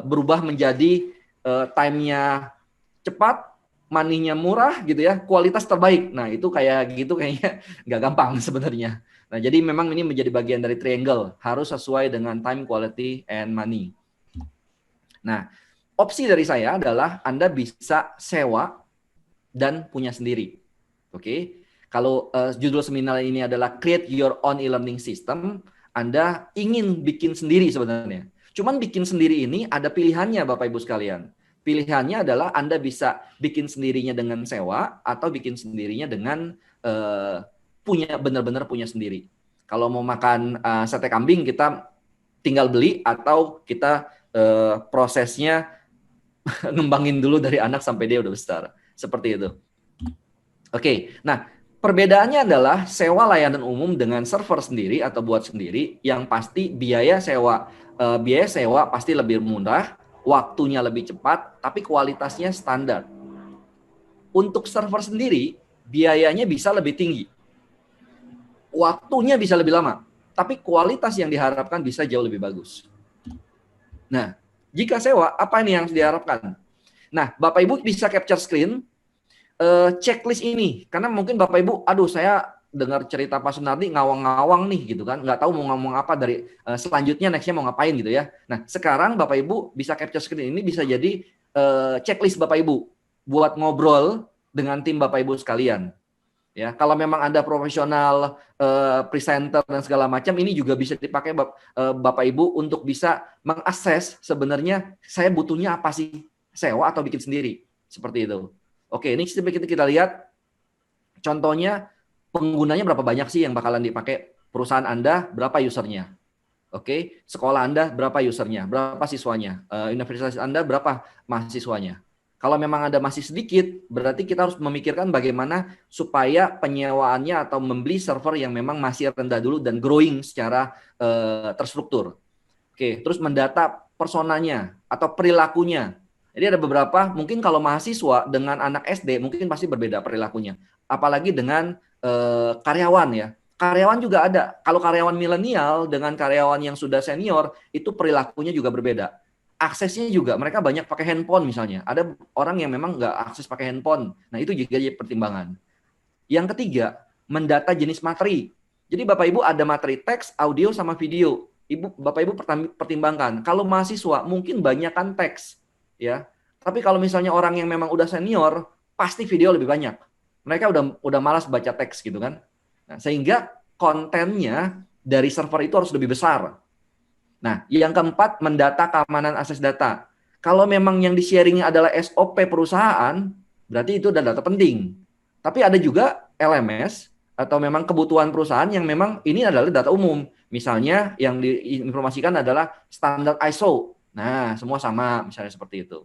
berubah menjadi time-nya cepat, money-nya murah gitu ya, kualitas terbaik. Nah, itu kayak gitu kayaknya nggak gampang sebenarnya. Nah, jadi memang ini menjadi bagian dari triangle, harus sesuai dengan time, quality, and money. Nah, opsi dari saya adalah Anda bisa sewa dan punya sendiri. Oke. Kalau judul seminar ini adalah Create Your Own E-Learning System, Anda ingin bikin sendiri sebenarnya. Cuman bikin sendiri ini ada pilihannya Bapak Ibu sekalian. Pilihannya adalah Anda bisa bikin sendirinya dengan sewa atau bikin sendirinya dengan benar-benar punya sendiri. Kalau mau makan sate kambing kita tinggal beli, atau kita prosesnya ngembangin dulu dari anak sampai dia udah besar. Seperti itu. Oke, nah perbedaannya adalah sewa layanan umum dengan server sendiri atau buat sendiri, yang pasti biaya sewa pasti lebih murah, waktunya lebih cepat, tapi kualitasnya standar. Untuk server sendiri, biayanya bisa lebih tinggi. Waktunya bisa lebih lama, tapi kualitas yang diharapkan bisa jauh lebih bagus. Nah, jika sewa, apa ini yang diharapkan? Nah, Bapak Ibu bisa capture screen checklist ini, karena mungkin Bapak Ibu, aduh saya dengar cerita Pak Sunardi ngawang-ngawang nih gitu kan, nggak tahu mau ngomong apa dari selanjutnya nextnya mau ngapain gitu ya. Nah sekarang Bapak Ibu bisa capture screen ini bisa jadi checklist Bapak Ibu buat ngobrol dengan tim Bapak Ibu sekalian. Ya, kalau memang Anda profesional presenter dan segala macam, ini juga bisa dipakai Bapak Ibu untuk bisa mengakses sebenarnya saya butuhnya apa sih, sewa atau bikin sendiri, seperti itu. Oke, ini kita lihat contohnya. Penggunanya berapa banyak sih yang bakalan dipakai? Perusahaan Anda berapa usernya? Oke, sekolah Anda berapa usernya? Berapa siswanya? Universitas Anda berapa mahasiswanya? Kalau memang Anda masih sedikit, berarti kita harus memikirkan bagaimana supaya penyewaannya atau membeli server yang memang masih rendah dulu dan growing secara terstruktur. Oke, terus mendata personanya atau perilakunya. Jadi ada beberapa, mungkin kalau mahasiswa dengan anak SD mungkin pasti berbeda perilakunya. Apalagi dengan karyawan ya. Karyawan juga ada. Kalau karyawan milenial dengan karyawan yang sudah senior, itu perilakunya juga berbeda. Aksesnya juga, mereka banyak pakai handphone misalnya. Ada orang yang memang nggak akses pakai handphone. Nah itu juga jadi pertimbangan. Yang ketiga, mendata jenis materi. Jadi Bapak Ibu ada materi teks, audio, sama video. Bapak Ibu pertimbangkan. Kalau mahasiswa mungkin banyakkan teks, ya. Tapi kalau misalnya orang yang memang udah senior, pasti video lebih banyak. Mereka udah malas baca teks gitu kan. Nah, sehingga kontennya dari server itu harus lebih besar. Nah, yang keempat, mendata keamanan akses data. Kalau memang yang di-sharing adalah SOP perusahaan, berarti itu adalah data penting. Tapi ada juga LMS atau memang kebutuhan perusahaan yang memang ini adalah data umum. Misalnya yang diinformasikan adalah standar ISO. Nah, semua sama, misalnya seperti itu.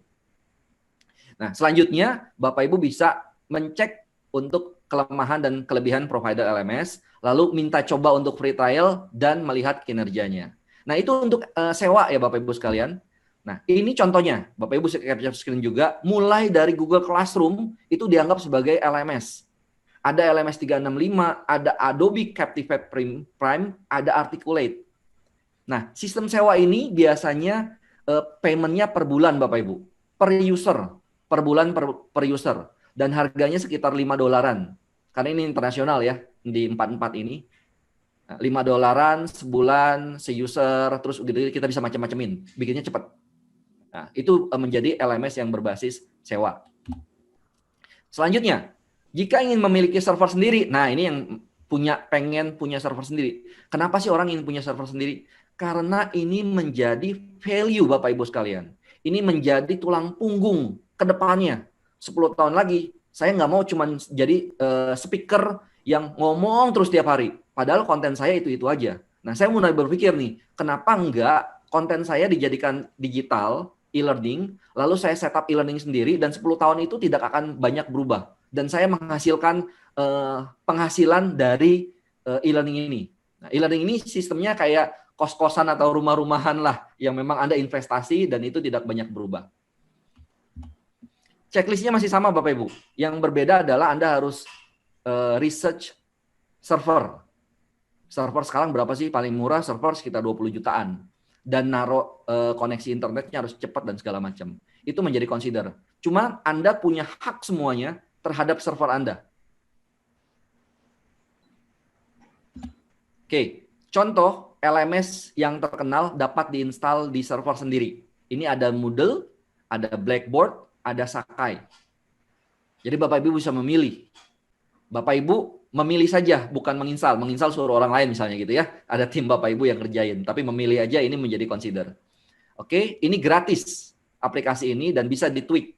Nah, selanjutnya Bapak Ibu bisa mencek untuk kelemahan dan kelebihan provider LMS, lalu minta coba untuk free trial dan melihat kinerjanya. Nah, itu untuk sewa ya Bapak Ibu sekalian. Nah, ini contohnya. Bapak Ibu bisa capture screen juga. Mulai dari Google Classroom, itu dianggap sebagai LMS. Ada LMS 365, ada Adobe Captivate Prime, ada Articulate. Nah, sistem sewa ini biasanya payment-nya per bulan Bapak Ibu. Per user. Per bulan per user. Dan harganya sekitar $5. Karena ini internasional ya, di 44 ini. $5 sebulan, se-user, terus kita bisa macam-macamin. Bikinnya cepat. Nah, itu menjadi LMS yang berbasis sewa. Selanjutnya, jika ingin memiliki server sendiri, nah ini yang pengen punya server sendiri. Kenapa sih orang ingin punya server sendiri? Karena ini menjadi value Bapak Ibu sekalian. Ini menjadi tulang punggung ke depannya. 10 tahun lagi, saya nggak mau cuma jadi speaker yang ngomong terus tiap hari. Padahal konten saya itu aja. Nah, saya mulai berpikir nih, kenapa enggak konten saya dijadikan digital, e-learning, lalu saya setup e-learning sendiri, dan 10 tahun itu tidak akan banyak berubah. Dan saya menghasilkan penghasilan dari e-learning ini. Nah, e-learning ini sistemnya kayak kos-kosan atau rumah-rumahan lah, yang memang Anda investasi dan itu tidak banyak berubah. Checklistnya masih sama Bapak Ibu. Yang berbeda adalah Anda harus research server. Server sekarang berapa sih paling murah? Server sekitar 20 jutaan. Dan naruh koneksi internetnya harus cepat dan segala macam. Itu menjadi consider. Cuma Anda punya hak semuanya terhadap server Anda. Oke, contoh LMS yang terkenal dapat diinstal di server sendiri. Ini ada Moodle, ada Blackboard, ada Sakai. Jadi Bapak Ibu bisa memilih. Bapak Ibu memilih saja, bukan menginstal. Menginstal suruh orang lain misalnya gitu ya. Ada tim Bapak Ibu yang kerjain. Tapi memilih aja ini menjadi consider. Oke, ini gratis aplikasi ini dan bisa ditweak.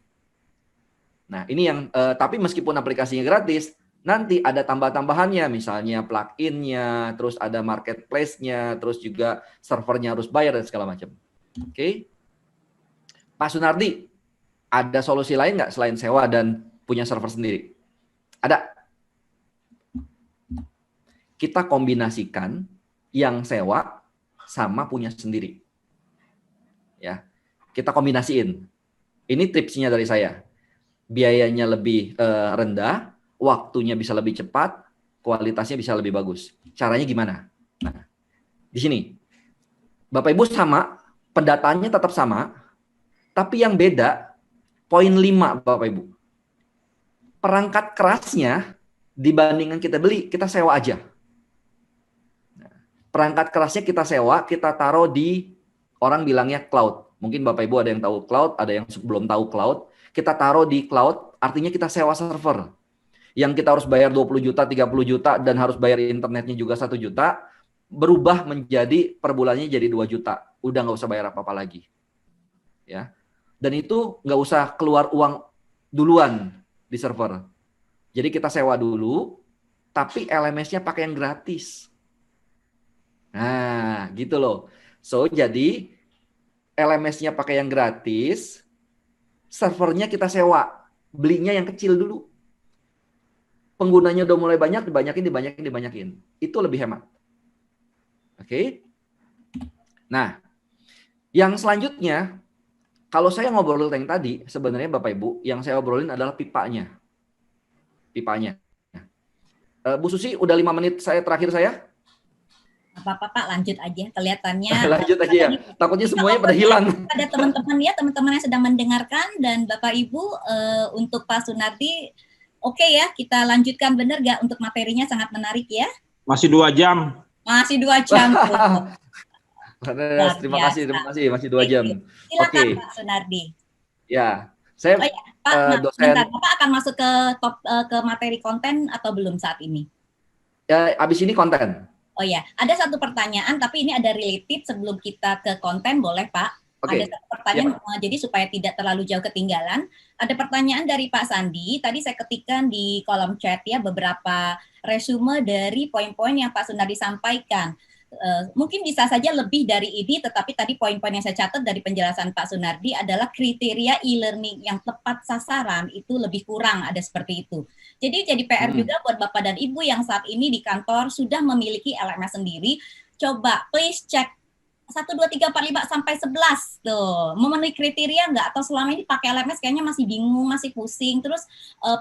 Nah ini yang, tapi meskipun aplikasinya gratis, nanti ada tambah-tambahannya. Misalnya plugin-nya, terus ada marketplace-nya, terus juga servernya harus bayar dan segala macam. Oke. Pak Sunardi, ada solusi lain nggak selain sewa dan punya server sendiri? Ada. Kita kombinasikan yang sewa sama punya sendiri. Ya, kita kombinasiin. Ini tipsnya dari saya. Biayanya lebih rendah, waktunya bisa lebih cepat, kualitasnya bisa lebih bagus. Caranya gimana? Nah, di sini Bapak Ibu sama, pendataannya tetap sama, tapi yang beda poin 5 Bapak Ibu. Perangkat kerasnya dibandingkan kita beli, kita sewa aja. Perangkat kerasnya kita sewa, kita taruh di, orang bilangnya cloud. Mungkin Bapak Ibu ada yang tahu cloud, ada yang belum tahu cloud. Kita taruh di cloud, artinya kita sewa server. Yang kita harus bayar 20 juta, 30 juta, dan harus bayar internetnya juga 1 juta, berubah menjadi per bulannya jadi 2 juta. Udah nggak usah bayar apa-apa lagi. Ya. Dan itu nggak usah keluar uang duluan di server. Jadi kita sewa dulu, tapi LMS-nya pakai yang gratis. Nah, gitu loh. So, jadi LMS-nya pakai yang gratis, servernya kita sewa. Belinya yang kecil dulu. Penggunanya udah mulai banyak, dibanyakin. Itu lebih hemat. Oke. Nah, yang selanjutnya, kalau saya ngobrol yang tadi, sebenarnya Bapak Ibu, yang saya obrolin adalah pipanya. Bu Susi, udah 5 menit terakhir saya. Apa-apa Pak, lanjut aja. Kelihatannya lanjut aja ya. Takutnya semuanya pada hilang. Ada teman-teman yang sedang mendengarkan, dan Bapak Ibu untuk Pak Sunardi, oke ya, kita lanjutkan, benar nggak, untuk materinya sangat menarik ya? Masih 2 jam. Masih 2 jam. Terima kasih, masih 2 jam. Silakan Pak Sunardi. Ya, saya Pak, dosen. bentar, Bapak akan masuk ke materi konten atau belum saat ini? Ya, abis ini konten. Oh ya, ada satu pertanyaan, tapi ini ada related sebelum kita ke konten, boleh Pak? Oke. Ada satu pertanyaan, jadi supaya tidak terlalu jauh ketinggalan. Ada pertanyaan dari Pak Sandi, tadi saya ketikkan di kolom chat ya, beberapa resume dari poin-poin yang Pak Sunardi sampaikan. Mungkin bisa saja lebih dari ini, tetapi tadi poin-poin yang saya catat dari penjelasan Pak Sunardi adalah kriteria e-learning yang tepat sasaran itu lebih kurang, ada seperti itu. Jadi PR juga buat Bapak dan Ibu yang saat ini di kantor sudah memiliki LMS sendiri, coba please cek 1, 2, 3, 4, 5, sampai 11 tuh, memenuhi kriteria nggak, atau selama ini pakai LMS kayaknya masih bingung, masih pusing, terus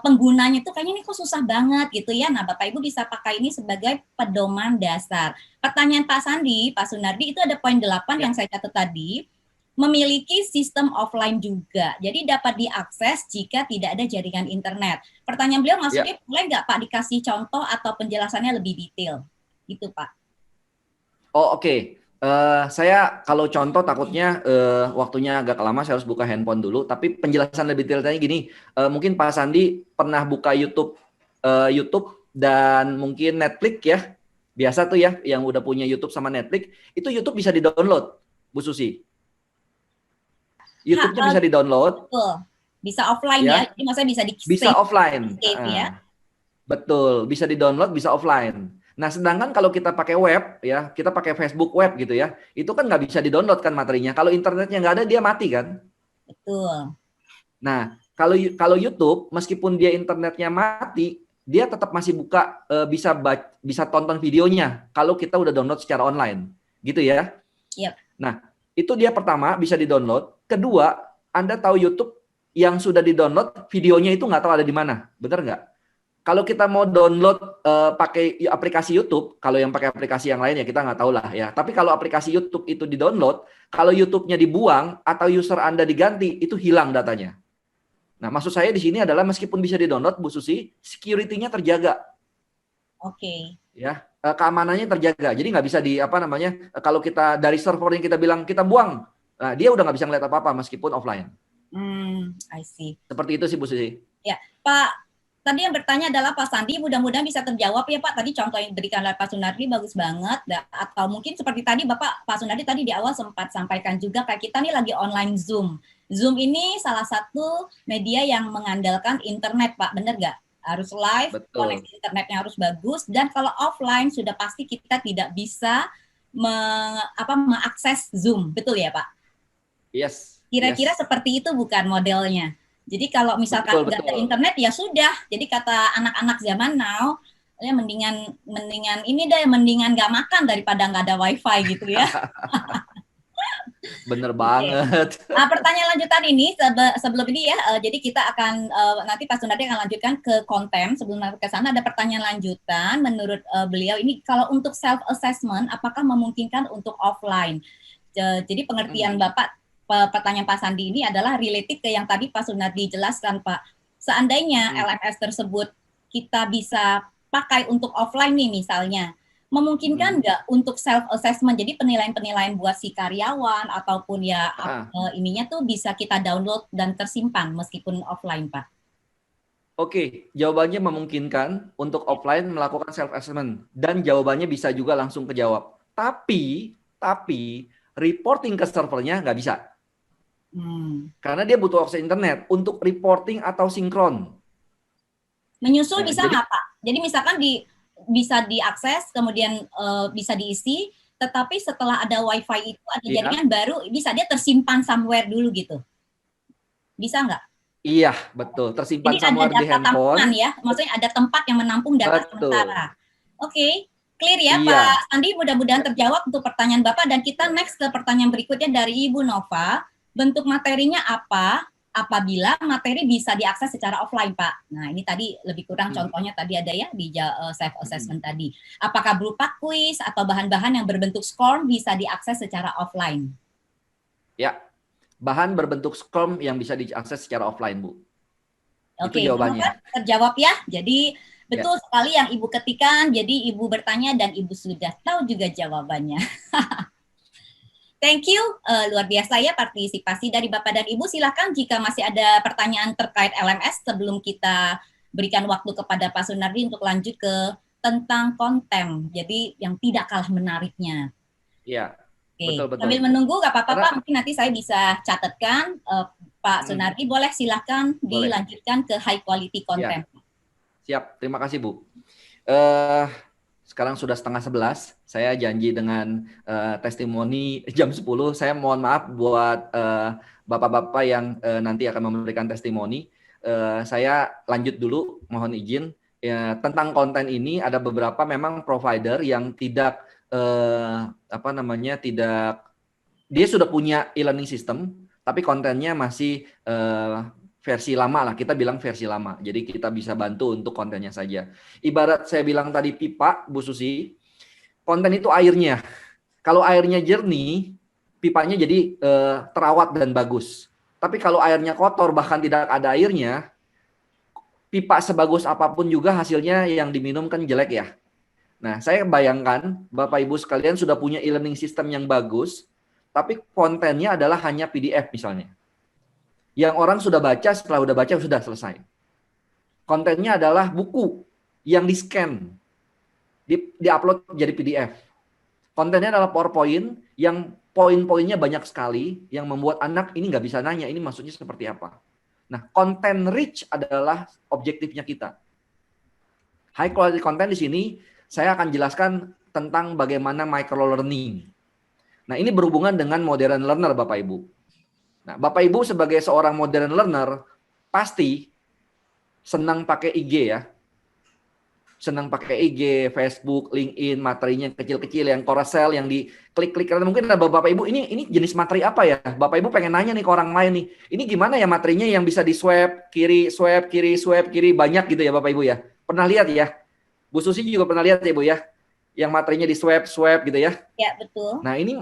penggunanya tuh kayaknya ini kok susah banget gitu ya. Nah Bapak Ibu bisa pakai ini sebagai pedoman dasar. Pertanyaan Pak Sandi, Pak Sunardi, itu ada poin 8 yang saya catat tadi, memiliki sistem offline juga, jadi dapat diakses jika tidak ada jaringan internet. Pertanyaan beliau maksudnya boleh nggak Pak dikasih contoh atau penjelasannya lebih detail, gitu Pak? Oh oke. Saya kalau contoh takutnya waktunya agak lama, saya harus buka handphone dulu. Tapi penjelasan lebih detailnya gini, mungkin Pak Sandi pernah buka YouTube dan mungkin Netflix ya, biasa tuh ya, yang udah punya YouTube sama Netflix, itu YouTube bisa di-download, Bu Susi. YouTube-nya bisa di-download. Betul. Bisa offline ya, jadi maksudnya bisa di-save. Bisa offline. Ya. Betul, bisa di-download, bisa offline. Nah, sedangkan kalau kita pakai web, ya, kita pakai Facebook web gitu ya, itu kan nggak bisa di-download kan materinya. Kalau internetnya nggak ada, dia mati kan? Betul. Nah, kalau YouTube meskipun dia internetnya mati, dia tetap masih buka bisa tonton videonya kalau kita udah download secara online. Gitu ya. Yep. Nah, itu dia pertama bisa di-download. Kedua, Anda tahu YouTube yang sudah di-download videonya itu nggak tahu ada di mana. Benar nggak? Kalau kita mau download pakai aplikasi YouTube, kalau yang pakai aplikasi yang lain ya kita nggak tahu lah ya. Tapi kalau aplikasi YouTube itu di-download, kalau YouTube-nya dibuang atau user Anda diganti, itu hilang datanya. Nah, maksud saya di sini adalah meskipun bisa di-download, Bu Susi, security-nya terjaga. Oke. Ya, keamanannya terjaga. Jadi nggak bisa kalau kita dari server yang kita bilang kita buang, nah, dia udah nggak bisa ngeliat apa-apa meskipun offline. I see. Seperti itu sih Bu Susi. Ya, Pak. Tadi yang bertanya adalah Pak Sandi, mudah-mudahan bisa terjawab ya Pak. Tadi contoh yang diberikan oleh Pak Sunardi bagus banget. Atau mungkin seperti tadi Pak Sunardi tadi di awal sempat sampaikan juga kayak kita nih lagi online Zoom. Zoom ini salah satu media yang mengandalkan internet Pak, benar nggak? Harus live, koneksi internetnya harus bagus. Dan kalau offline sudah pasti kita tidak bisa mengakses Zoom, betul ya Pak? Yes. Kira-kira seperti itu bukan modelnya. Jadi kalau misalkan nggak ada internet ya sudah. Jadi kata anak-anak zaman now, ya mendingan nggak makan daripada nggak ada wifi gitu ya. Bener banget. Nah, pertanyaan lanjutan ini sebelum ini ya, jadi kita akan nanti Pak Sunardi akan lanjutkan ke konten. Sebelum ke sana ada pertanyaan lanjutan. Menurut beliau ini kalau untuk self assessment, apakah memungkinkan untuk offline? Jadi pengertian Bapak. Pertanyaan Pak Sandi ini adalah related ke yang tadi Pak Sunardi jelaskan Pak. Seandainya LMS tersebut kita bisa pakai untuk offline nih misalnya, memungkinkan nggak untuk self assessment? Jadi penilaian-penilaian buat si karyawan ataupun ya ininya tuh bisa kita download dan tersimpan meskipun offline Pak. Oke, jawabannya memungkinkan untuk offline melakukan self assessment dan jawabannya bisa juga langsung kejawab. Tapi reporting ke servernya nggak bisa. Karena dia butuh akses internet untuk reporting atau sinkron. Menyusul bisa nggak Pak? Jadi misalkan bisa diakses, kemudian bisa diisi, tetapi setelah ada wifi itu ada jaringan baru, bisa dia tersimpan somewhere dulu gitu. Bisa nggak? Iya, betul. Tersimpan somewhere di handphone. Ya, maksudnya ada tempat yang menampung data sementara. Oke. Clear ya Pak Sandi, mudah-mudahan terjawab untuk pertanyaan Bapak dan kita next ke pertanyaan berikutnya dari Ibu Nova. Bentuk materinya apa apabila materi bisa diakses secara offline, Pak? Nah, ini tadi lebih kurang contohnya tadi ada ya di self assessment tadi. Apakah berupa kuis atau bahan-bahan yang berbentuk SCORM bisa diakses secara offline? Ya, bahan berbentuk SCORM yang bisa diakses secara offline, Bu. Oke, itu jawabannya. Terjawab ya. Jadi betul sekali yang Ibu ketikkan. Jadi Ibu bertanya dan Ibu sudah tahu juga jawabannya. Thank you, luar biasa ya partisipasi dari Bapak dan Ibu. Silakan jika masih ada pertanyaan terkait LMS sebelum kita berikan waktu kepada Pak Sunardi untuk lanjut ke tentang konten. Jadi yang tidak kalah menariknya. Iya, betul. Sambil menunggu, nggak apa-apa Pak, mungkin nanti saya bisa catatkan. Pak Sunardi boleh silakan dilanjutkan ke high quality content. Ya. Siap, terima kasih Bu. Sekarang sudah 10:30, saya janji dengan testimoni jam 10. Saya mohon maaf buat bapak-bapak yang nanti akan memberikan testimoni. Saya lanjut dulu, mohon izin. Tentang konten ini ada beberapa memang provider yang tidak dia sudah punya e-learning system, tapi kontennya masih versi lama lah, kita bilang versi lama. Jadi kita bisa bantu untuk kontennya saja. Ibarat saya bilang tadi pipa, Bu Susi, konten itu airnya. Kalau airnya jernih, pipanya jadi terawat dan bagus. Tapi kalau airnya kotor, bahkan tidak ada airnya, pipa sebagus apapun juga hasilnya yang diminum kan jelek ya. Nah, saya bayangkan Bapak Ibu sekalian sudah punya e-learning system yang bagus, tapi kontennya adalah hanya PDF misalnya. Yang orang sudah baca, setelah udah baca sudah selesai. Kontennya adalah buku yang di-scan, di-upload jadi PDF. Kontennya adalah PowerPoint yang poin-poinnya banyak sekali, yang membuat anak ini nggak bisa nanya, ini maksudnya seperti apa. Nah, content rich adalah objektifnya kita. High quality content di sini, saya akan jelaskan tentang bagaimana micro learning. Nah, ini berhubungan dengan modern learner, Bapak Ibu. Nah, Bapak Ibu sebagai seorang modern learner pasti senang pakai IG ya. Senang pakai IG, Facebook, LinkedIn, materinya kecil-kecil yang carousel yang diklik-klik. Karena mungkin ada Bapak Ibu ini jenis materi apa ya? Bapak Ibu pengen nanya nih ke orang lain nih. Ini gimana ya materinya yang bisa di swipe kiri, swipe kiri, swipe kiri, banyak gitu ya Bapak Ibu ya. Pernah lihat ya? Bu Susi juga pernah lihat ya Bu ya? Yang materinya di swipe gitu ya. Ya, betul. Nah, ini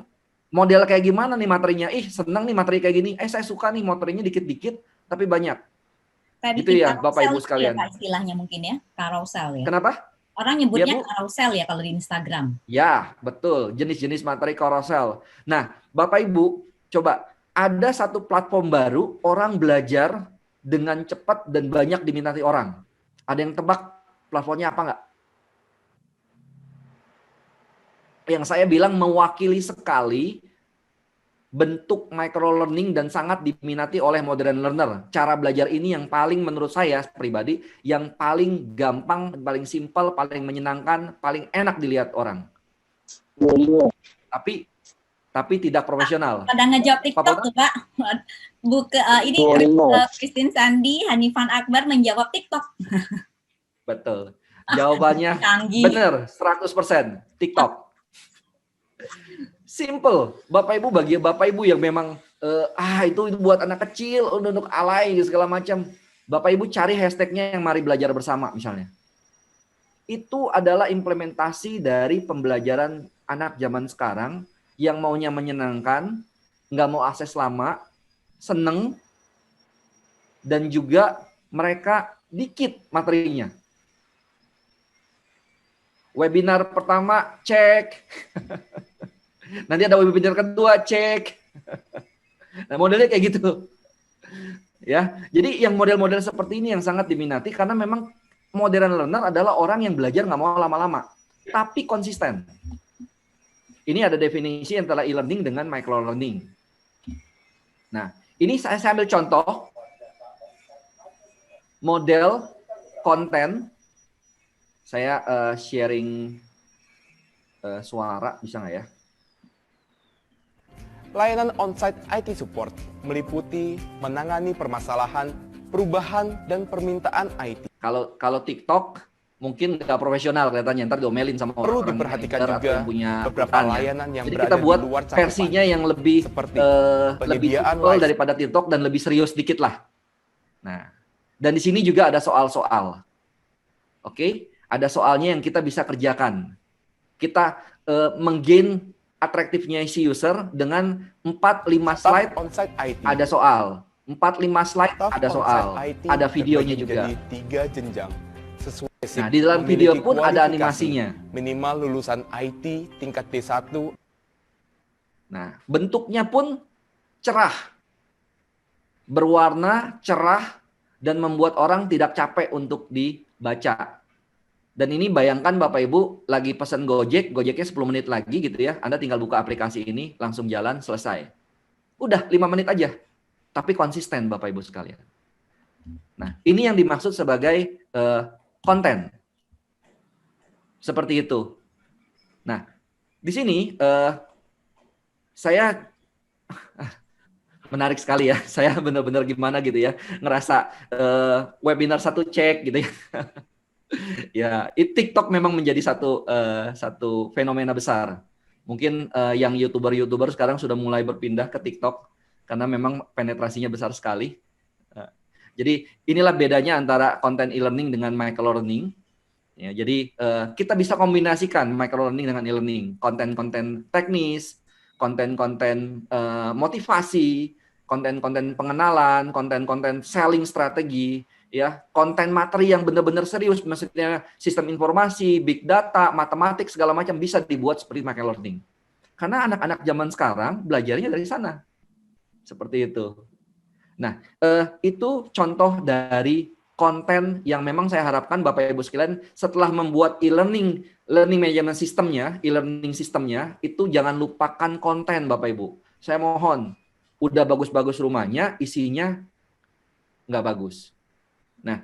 model kayak gimana nih materinya? Seneng nih materi kayak gini. Saya suka nih materinya dikit-dikit tapi banyak. Kayak Gitu bikin ya Bapak carousel Ibu gitu ya sekalian. Pak istilahnya mungkin ya, carousel ya. Kenapa? Orang Ya nyebutnya Bu? carousel ya kalau di Instagram. Ya, betul. Jenis-jenis materi carousel. Nah, Bapak Ibu, coba ada satu platform baru, orang belajar dengan cepat dan banyak diminati orang. Ada yang tebak platformnya apa nggak? Yang saya bilang mewakili sekali bentuk microlearning dan sangat diminati oleh modern learner. Cara belajar ini yang paling menurut saya pribadi, yang paling gampang, paling simpel, paling menyenangkan, paling enak dilihat orang. Tapi tidak profesional. Pada ngejawab TikTok tuh Pak. Ini Christine Sandi, Hanifan Akbar menjawab TikTok. Betul. Jawabannya Canggih. benar, 100% TikTok. Simple. Bapak Ibu, bagi Bapak Ibu yang memang itu buat anak kecil, untuk alay segala macam. Bapak Ibu cari hashtagnya yang mari belajar bersama misalnya. Itu adalah implementasi dari pembelajaran anak zaman sekarang yang maunya menyenangkan, nggak mau akses lama, seneng, dan juga mereka dikit materinya. Webinar pertama, cek. Nanti ada webinar kedua, cek. Nah, modelnya kayak gitu. Ya, jadi yang model-model seperti ini yang sangat diminati karena memang modern learner adalah orang yang belajar nggak mau lama-lama, tapi konsisten. Ini ada definisi antara e-learning dengan micro-learning. Nah, ini saya ambil contoh model konten. Saya sharing suara, bisa nggak ya? Layanan on-site IT support meliputi menangani permasalahan, perubahan, dan permintaan IT. Kalau TikTok mungkin nggak profesional kelihatannya, ntar diomelin sama Perlu orang diperhatikan manager juga atau yang punya beberapa perusahaan, ya. layanan yang Jadi berada kita buat di luar cakupan, versinya yang lebih seperti lebih penyediaan simple live. daripada TikTok dan lebih serius dikit lah. Nah, dan di sini juga ada soal-soal. Oke, ada soalnya yang kita bisa kerjakan. Kita menggain atraktifnya si user dengan 4-5 slide on-site IT. ada soal. 4-5 slide Staff ada soal. on-site IT Ada videonya terbagi juga. menjadi 3 jenjang. Sesuai Nah, di dalam video memiliki pun ada kualifikasi, animasinya. Minimal lulusan IT tingkat D1. Nah, bentuknya pun cerah. Berwarna, cerah, dan membuat orang tidak capek untuk dibaca. Dan ini bayangkan Bapak Ibu lagi pesan Gojek, Gojeknya 10 menit lagi gitu ya. Anda tinggal buka aplikasi ini, langsung jalan, selesai. Udah 5 menit aja. Tapi konsisten Bapak Ibu sekalian. Nah, ini yang dimaksud sebagai konten. Seperti itu. Nah, di sini saya menarik sekali ya. Saya benar-benar gimana gitu ya. Ngerasa webinar satu cek gitu ya. Ya, TikTok memang menjadi satu fenomena besar. Mungkin yang YouTuber sekarang sudah mulai berpindah ke TikTok karena memang penetrasinya besar sekali. Jadi inilah bedanya antara konten e-learning dengan micro-learning. Ya, jadi kita bisa kombinasikan micro-learning dengan e-learning. Konten-konten teknis, konten-konten motivasi, konten-konten pengenalan, konten-konten selling strategi, ya, konten materi yang benar-benar serius, maksudnya sistem informasi, big data, matematik segala macam bisa dibuat seperti micro-learning. Karena anak-anak zaman sekarang belajarnya dari sana. Seperti itu. Nah, itu contoh dari konten yang memang saya harapkan Bapak Ibu sekalian setelah membuat learning management systemnya, e-learning systemnya, itu jangan lupakan konten Bapak Ibu. Saya mohon, udah bagus-bagus rumahnya, isinya nggak bagus. Nah,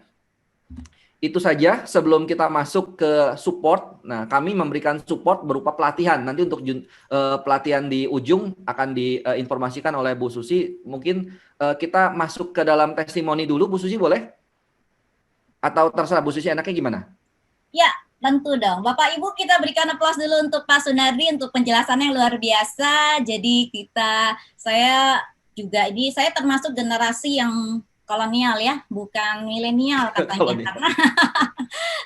itu saja sebelum kita masuk ke support. Nah, kami memberikan support berupa pelatihan. Nanti untuk pelatihan di ujung akan diinformasikan oleh Bu Susi. Mungkin kita masuk ke dalam testimoni dulu, Bu Susi boleh? Atau terserah Bu Susi enaknya gimana? Ya, tentu dong. Bapak Ibu, kita berikan aplaus dulu untuk Pak Sunardi untuk penjelasannya yang luar biasa. Jadi saya termasuk generasi yang kolonial ya, bukan milenial katanya,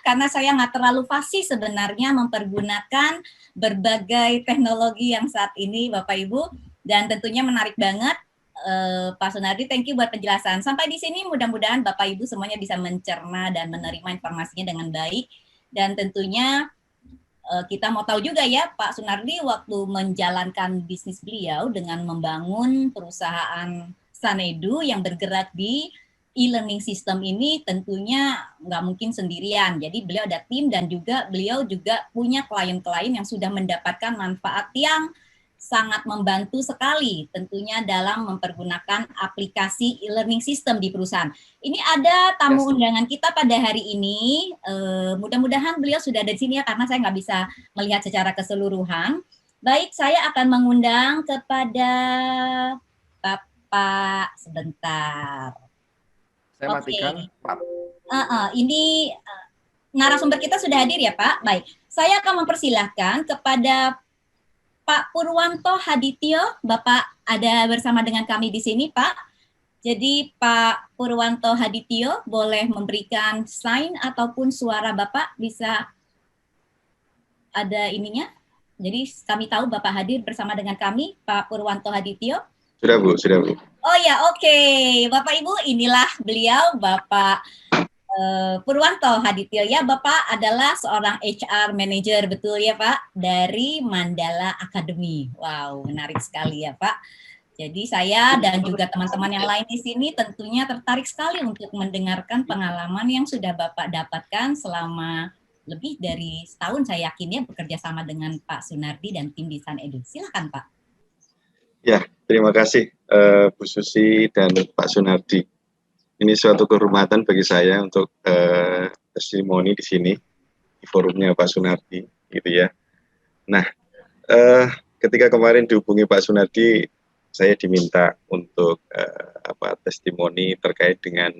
karena saya nggak terlalu fasih sebenarnya mempergunakan berbagai teknologi yang saat ini Bapak Ibu, dan tentunya menarik banget. Pak Sunardi, thank you buat penjelasan. Sampai di sini mudah-mudahan Bapak Ibu semuanya bisa mencerna dan menerima informasinya dengan baik. Dan tentunya kita mau tahu juga ya Pak Sunardi waktu menjalankan bisnis beliau dengan membangun perusahaan Sanedu yang bergerak di e-learning system ini tentunya nggak mungkin sendirian. Jadi beliau ada tim dan juga beliau juga punya klien-klien yang sudah mendapatkan manfaat yang sangat membantu sekali tentunya dalam mempergunakan aplikasi e-learning system di perusahaan. Ini ada tamu undangan kita pada hari ini. Mudah-mudahan beliau sudah ada di sini ya, karena saya nggak bisa melihat secara keseluruhan. Baik, saya akan mengundang kepada Bapak sebentar. Saya matikan, Pak. Ini narasumber kita sudah hadir ya, Pak. Baik, saya akan mempersilahkan kepada Pak Purwanto Hadityo. Bapak ada bersama dengan kami di sini, Pak. Jadi Pak Purwanto Hadityo boleh memberikan sign ataupun suara Bapak bisa ada ininya. Jadi kami tahu Bapak hadir bersama dengan kami, Pak Purwanto Hadityo. Sudah Bu, sudah Bu. Oh ya, oke. Bapak Ibu, inilah beliau, Bapak Purwanto Hadityo ya. Bapak adalah seorang HR manager, betul ya Pak, dari Mandala Academy. Wow, menarik sekali ya Pak. Jadi saya dan juga teman-teman yang lain di sini tentunya tertarik sekali untuk mendengarkan pengalaman yang sudah Bapak dapatkan selama lebih dari setahun, saya yakin ya, bekerja sama dengan Pak Sunardi dan tim di Sanedu. Silakan Pak. Ya, terima kasih Bu Susi dan Pak Sunardi. Ini suatu kehormatan bagi saya untuk testimoni di sini di forumnya Pak Sunardi, gitu ya. Nah, ketika kemarin dihubungi Pak Sunardi, saya diminta untuk testimoni terkait dengan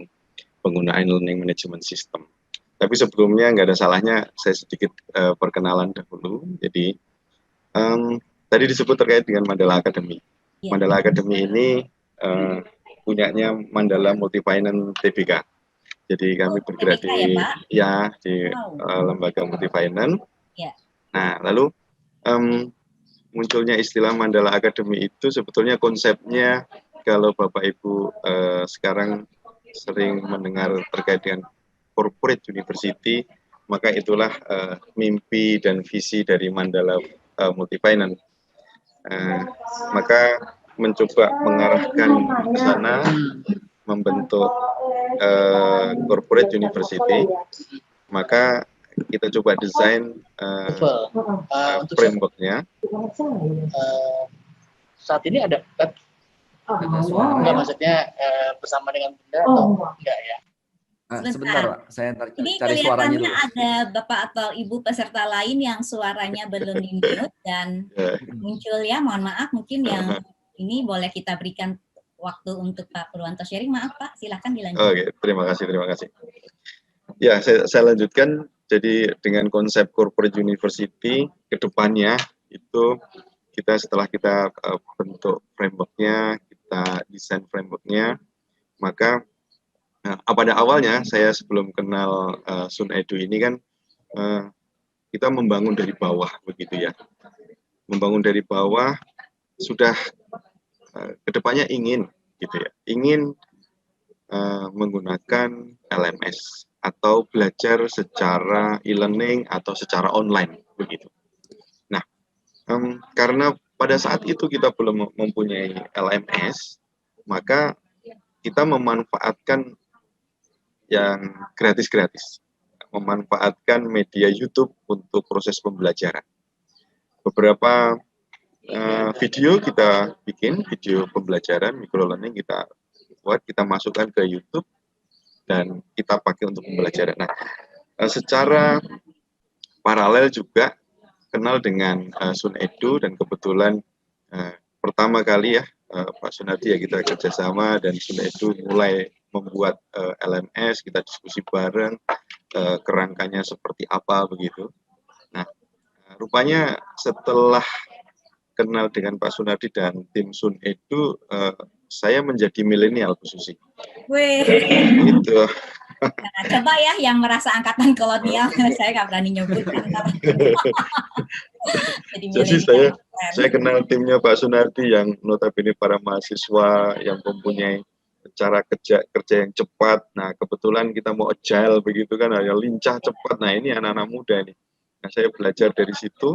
penggunaan learning management system. Tapi sebelumnya nggak ada salahnya saya sedikit perkenalan dahulu. Jadi tadi disebut terkait dengan Mandala Academy. Mandala Academy ini punyanya Mandala Multifinance Tbk. Jadi kami bergerak di lembaga Multifinance. Nah, lalu munculnya istilah Mandala Academy itu sebetulnya konsepnya, kalau Bapak Ibu sekarang sering mendengar terkait dengan corporate university, maka itulah mimpi dan visi dari Mandala Multifinance. Maka mencoba mengarahkan ke sana, membentuk corporate university, maka kita coba desain framework-nya. Saat ini ada enggak, maksudnya bersama dengan Bunda atau enggak ya? Sebentar Pak, saya Ini cari suaranya dulu. Ada Bapak atau Ibu peserta lain yang suaranya belum di-mute dan muncul ya, mohon maaf, mungkin yang ini boleh kita berikan waktu untuk Pak Purwanto sharing. Maaf Pak, silakan dilanjutkan. Oke, terima kasih. Ya, saya lanjutkan. Jadi dengan konsep corporate university ke depannya itu setelah kita bentuk framework-nya, kita desain framework-nya, maka pada awalnya saya sebelum kenal Sanedu ini kan kita membangun dari bawah begitu ya. Membangun dari bawah sudah kedepannya ingin gitu ya. Ingin menggunakan LMS atau belajar secara e-learning atau secara online begitu. Nah, karena pada saat itu kita belum mempunyai LMS, maka kita memanfaatkan yang gratis-gratis, memanfaatkan media YouTube untuk proses pembelajaran. Beberapa video kita bikin, video pembelajaran micro learning kita buat, kita masukkan ke YouTube dan kita pakai untuk pembelajaran. Nah, secara paralel juga kenal dengan Sun Edu, dan kebetulan pertama kali ya Pak Sunardi ya kita kerjasama, dan Sun Edu mulai membuat LMS, kita diskusi bareng kerangkanya seperti apa begitu. Nah, rupanya setelah kenal dengan Pak Sunardi dan tim Sun Edu, saya menjadi milenial Bu Susi. Wih. Itu. Nah, coba ya yang merasa angkatan kolonial, saya nggak berani nyebut antar. Jadi saya kenal timnya Pak Sunardi yang notabene para mahasiswa yang mempunyai cara kerja yang cepat. Nah, kebetulan kita mau agile begitu kan, ya lincah cepat. Nah, ini anak-anak muda nih. Nah, saya belajar dari situ.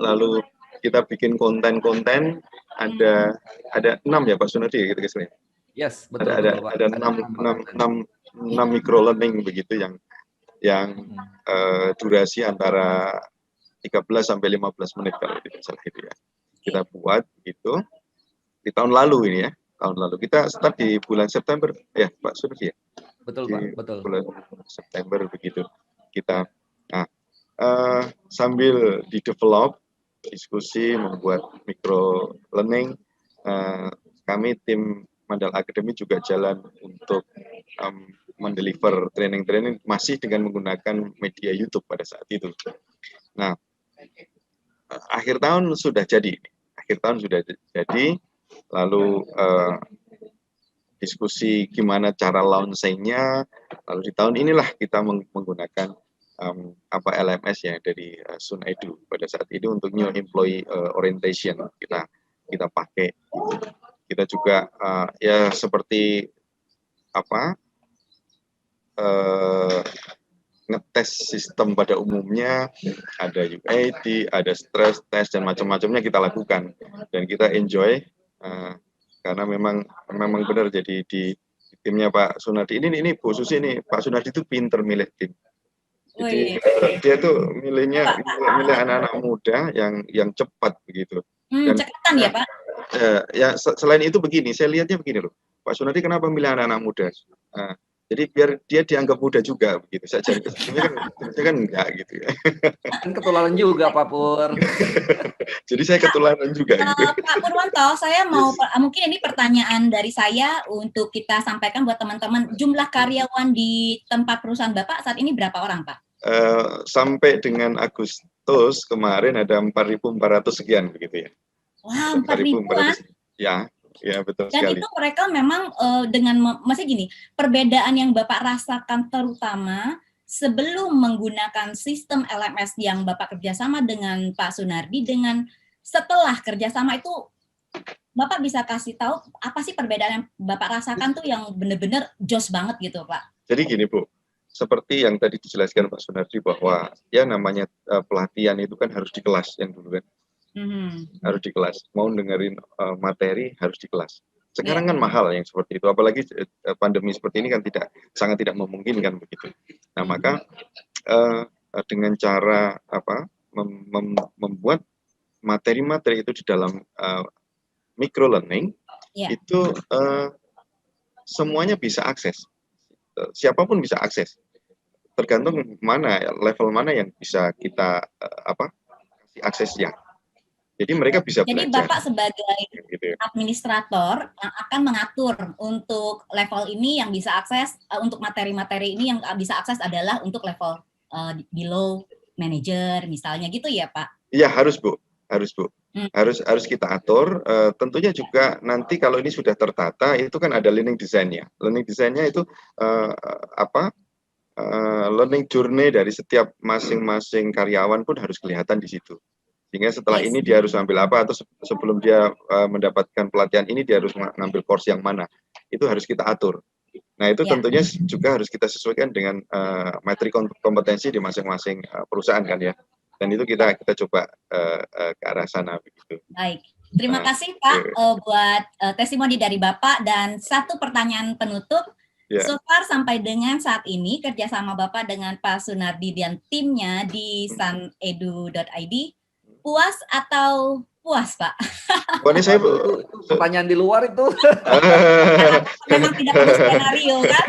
Lalu kita bikin konten-konten, ada 6 ya Pak Sunardi ya gitu guys. Yes, betul. Ada 6 micro learning begitu yang durasi antara 13 sampai 15 menit kalau tidak salah itu ya. Kita buat gitu di tahun lalu ini ya. Tahun lalu kita start di bulan September ya Pak Surfi ya. Betul Pak, betul. Bulan September begitu kita. Nah, sambil di develop, diskusi, membuat micro learning, kami tim Mandal Academy juga jalan untuk mendeliver training-training masih dengan menggunakan media YouTube pada saat itu. Nah, akhir tahun sudah jadi. Lalu diskusi gimana cara launching-nya. Lalu di tahun inilah kita menggunakan LMS ya dari Sun Edu pada saat itu untuk new employee orientation kita pakai. Kita juga ya seperti ngetes sistem pada umumnya, ada UAT, ada stress test dan macam-macamnya kita lakukan, dan kita enjoy karena memang benar. Jadi di timnya Pak Sunardi ini Bu Susi, ini Pak Sunardi itu pinter milih tim. Jadi dia tuh milih anak-anak muda yang cepat begitu. Cekatan ya Pak? Ya selain itu begini, saya lihatnya begini loh, Pak Sunardi kenapa milih anak-anak muda? Jadi biar dia dianggap muda juga begitu saja. Sebenarnya kan enggak gitu ya. Kan ketularan juga Pak Pur. Jadi saya ketularan juga gitu. Pak Purwanto, saya mau mungkin ini pertanyaan dari saya untuk kita sampaikan buat teman-teman. Jumlah karyawan di tempat perusahaan Bapak saat ini berapa orang Pak? Sampai dengan Agustus kemarin ada 4.400 sekian begitu ya. Wah, 4.000-an? Ya betul dan sekali. Itu mereka memang dengan maksudnya gini, perbedaan yang Bapak rasakan terutama sebelum menggunakan sistem LMS yang Bapak kerjasama dengan Pak Sunardi dengan setelah kerjasama itu, Bapak bisa kasih tahu apa sih perbedaan yang Bapak rasakan tuh yang benar-benar jos banget gitu Pak? Jadi gini Bu, seperti yang tadi dijelaskan Pak Sunardi bahwa ya namanya pelatihan itu kan harus di kelas yang dulu kan. Harus di kelas, mau dengerin materi harus di kelas. Sekarang kan mahal yang seperti itu, apalagi pandemi seperti ini kan sangat tidak memungkinkan begitu. Nah maka dengan cara membuat materi-materi itu di dalam micro learning itu semuanya bisa akses, siapapun bisa akses, tergantung level mana yang bisa kita kasih aksesnya. Jadi mereka bisa belajar. Jadi Bapak sebagai administrator yang akan mengatur untuk level ini yang bisa akses, untuk materi-materi ini yang bisa akses adalah untuk level below manager misalnya gitu ya Pak? Iya harus Bu. Harus kita atur. Tentunya juga nanti kalau ini sudah tertata itu kan ada learning design-nya. Learning design-nya itu learning journey dari setiap masing-masing karyawan pun harus kelihatan di situ. Sehingga setelah ini dia harus ambil apa, atau sebelum dia mendapatkan pelatihan ini dia harus ngambil course yang mana, itu harus kita atur. Nah itu tentunya juga harus kita sesuaikan dengan materi kompetensi di masing-masing perusahaan kan ya, dan itu kita coba ke arah sana begitu. Baik, terima kasih Pak buat testimoni dari Bapak, dan satu pertanyaan penutup. So far sampai dengan saat ini kerjasama Bapak dengan Pak Sunardi dan timnya di sunedu.id, puas atau puas, Pak. Oh, ini saya Waduh, itu pertanyaan di luar itu. Memang tidak perlu skenario kan?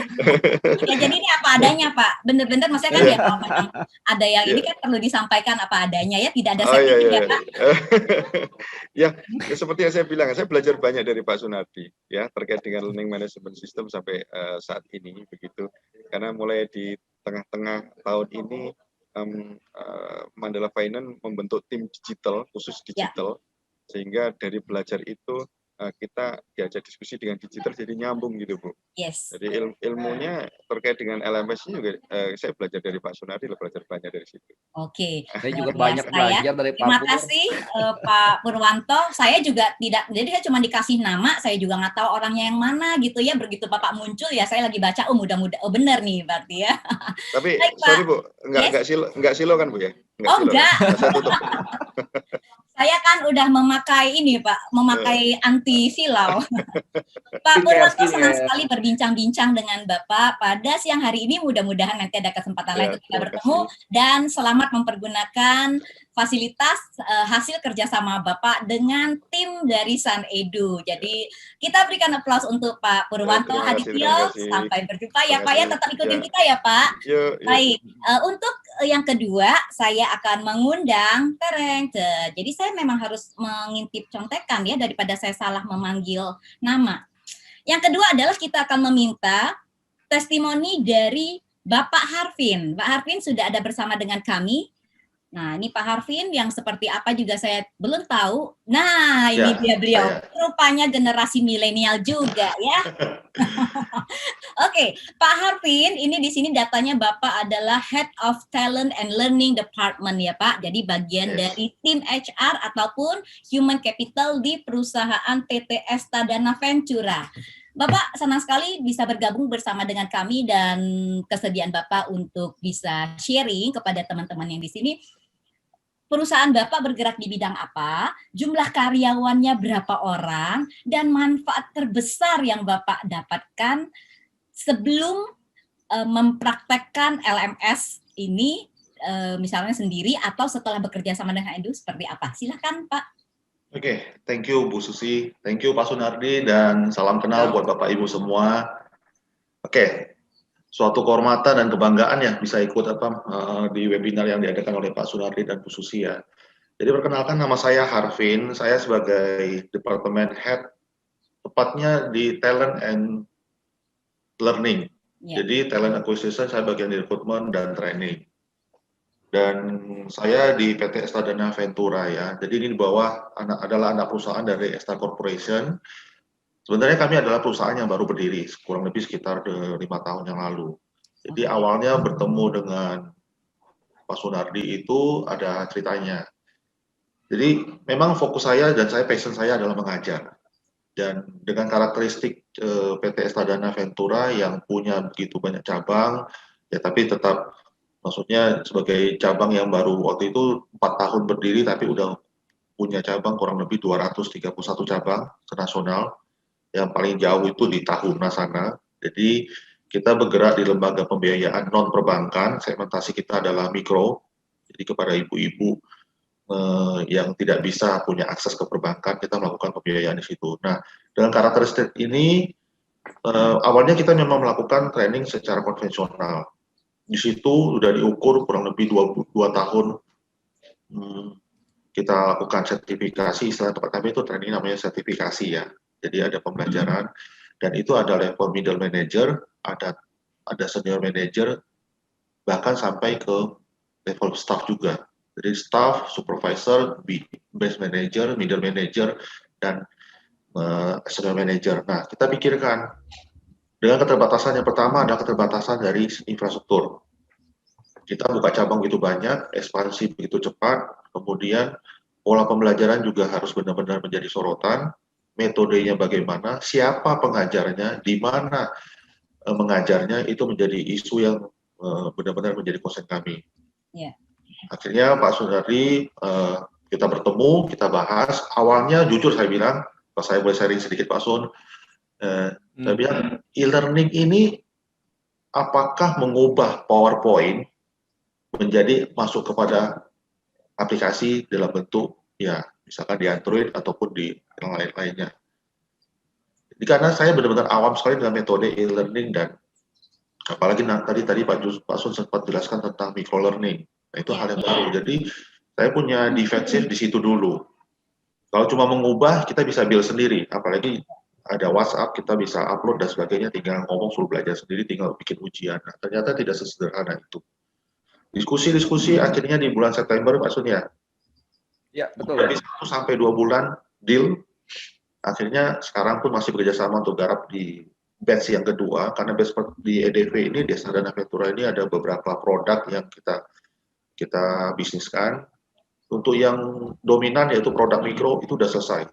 Ya jadi ini apa adanya Pak, bener-bener maksudnya kan ya kalau memang ada yang ini kan perlu disampaikan apa adanya ya, tidak ada Oh, iya, setting iya, ya Pak. ya, seperti yang saya bilang, saya belajar banyak dari Pak Sunardi ya terkait dengan learning management system sampai saat ini begitu. Karena mulai di tengah-tengah tahun ini Mandala Finance membentuk tim digital khusus digital, sehingga dari belajar itu kita diajak diskusi dengan digital jadi nyambung gitu Bu. Yes. Jadi ilmunya terkait dengan LMS juga saya belajar dari Pak Sunardi, belajar banyak dari situ. Oke. Saya juga luar banyak biasa ya. belajar dari Pak Terima Pur. kasih Pak Purwanto. Saya juga tidak, jadi saya cuma dikasih nama, saya juga nggak tahu orangnya yang mana gitu ya. Begitu Bapak muncul ya saya lagi baca, mudah-mudahan benar nih berarti ya. Tapi Baik, Pak. sorry Bu, Yes? enggak silo kan Bu ya? Oh silo, enggak. kan? Saya tutup. Saya kan udah memakai ini Pak, memakai anti silau. Pak Purwanto senang sekali berbincang-bincang dengan Bapak pada siang hari ini. Mudah-mudahan nanti ada kesempatan lain untuk kita bertemu. Dan selamat mempergunakan fasilitas hasil kerjasama Bapak dengan tim dari Sun Edu. Jadi kita berikan aplaus untuk Pak Purwanto Hadityo. Sampai berjumpa ya Pak ya, tetap ikutin kita ya Pak. Baik, untuk yang kedua saya akan mengundang Tereng. Jadi saya memang harus mengintip contekan ya daripada saya salah memanggil nama. Yang kedua adalah kita akan meminta testimoni dari Bapak Harvin. Pak Harvin sudah ada bersama dengan kami. Nah, ini Pak Harvin yang seperti apa juga saya belum tahu. Nah, ini dia beliau. Rupanya generasi milenial juga ya. Oke, Pak Harvin, ini di sini datanya Bapak adalah Head of Talent and Learning Department ya Pak. Jadi bagian dari tim HR ataupun Human Capital di perusahaan PT Estadana Ventura. Bapak senang sekali bisa bergabung bersama dengan kami dan kesediaan Bapak untuk bisa sharing kepada teman-teman yang di sini. Perusahaan Bapak bergerak di bidang apa, jumlah karyawannya berapa orang, dan manfaat terbesar yang Bapak dapatkan sebelum mempraktekkan LMS ini misalnya sendiri atau setelah bekerja sama dengan Edu seperti apa? Silakan Pak. Oke, thank you Bu Susi, thank you Pak Sunardi, dan salam kenal buat Bapak Ibu semua. Oke, suatu kehormatan dan kebanggaan ya bisa ikut di webinar yang diadakan oleh Pak Sunardi dan Bu Susi ya. Jadi perkenalkan, nama saya Harvin, saya sebagai Departemen Head, tepatnya di Talent and Learning. Jadi Talent Acquisition saya bagian di rekrutmen dan training. Dan saya di PT Estadana Ventura ya. Jadi ini di bawah adalah anak perusahaan dari Esta Corporation. Sebenarnya kami adalah perusahaan yang baru berdiri, kurang lebih sekitar 5 tahun yang lalu. Jadi awalnya bertemu dengan Pak Sunardi itu ada ceritanya. Jadi memang fokus saya dan passion saya adalah mengajar. Dan dengan karakteristik PT Estadana Ventura yang punya begitu banyak cabang, ya tapi tetap maksudnya sebagai cabang yang baru waktu itu 4 tahun berdiri tapi udah punya cabang kurang lebih 231 cabang nasional. Yang paling jauh itu di Tahuna sana. Jadi kita bergerak di lembaga pembiayaan non perbankan, segmentasi kita adalah mikro, jadi kepada ibu-ibu yang tidak bisa punya akses ke perbankan, kita melakukan pembiayaan di situ. Nah, dengan karakteristik ini, awalnya kita memang melakukan training secara konvensional. Di situ sudah diukur kurang lebih 2 tahun kita lakukan sertifikasi, istilah tempat kami itu training namanya sertifikasi ya. Jadi ada pembelajaran dan itu ada level middle manager, ada senior manager, bahkan sampai ke level staff juga. Jadi staff, supervisor, base manager, middle manager, dan senior manager. Nah, kita pikirkan dengan keterbatasan yang pertama adalah keterbatasan dari infrastruktur. Kita buka cabang begitu banyak, ekspansi begitu cepat, kemudian pola pembelajaran juga harus benar-benar menjadi sorotan. Metodenya bagaimana, siapa pengajarnya, di mana mengajarnya, itu menjadi isu yang benar-benar menjadi concern kami. Akhirnya Pak Sunardi, kita bertemu, kita bahas. Awalnya jujur saya bilang, kalau saya boleh sharing sedikit Pak Sun, saya bilang e-learning ini apakah mengubah PowerPoint menjadi masuk kepada aplikasi dalam bentuk ya misalkan di Android ataupun di yang lain-lainnya. Jadi karena saya benar-benar awam sekali dengan metode e-learning dan apalagi tadi Pak Sun sempat jelaskan tentang micro-learning. Nah, itu hal yang baru. Jadi saya punya defensif di situ dulu. Kalau cuma mengubah, kita bisa build sendiri. Apalagi ada WhatsApp, kita bisa upload dan sebagainya, tinggal ngomong suruh belajar sendiri, tinggal bikin ujian. Nah, ternyata tidak sesederhana itu. Diskusi-diskusi akhirnya di bulan September, Pak Sun ya. Ya, betul. Dari 1 sampai 2 bulan deal. Akhirnya sekarang pun masih bekerjasama untuk garap di batch yang kedua, karena batch di EDV ini, Desa Dana Ventura ini ada beberapa produk yang kita bisniskan. Untuk yang dominan yaitu produk mikro itu sudah selesai.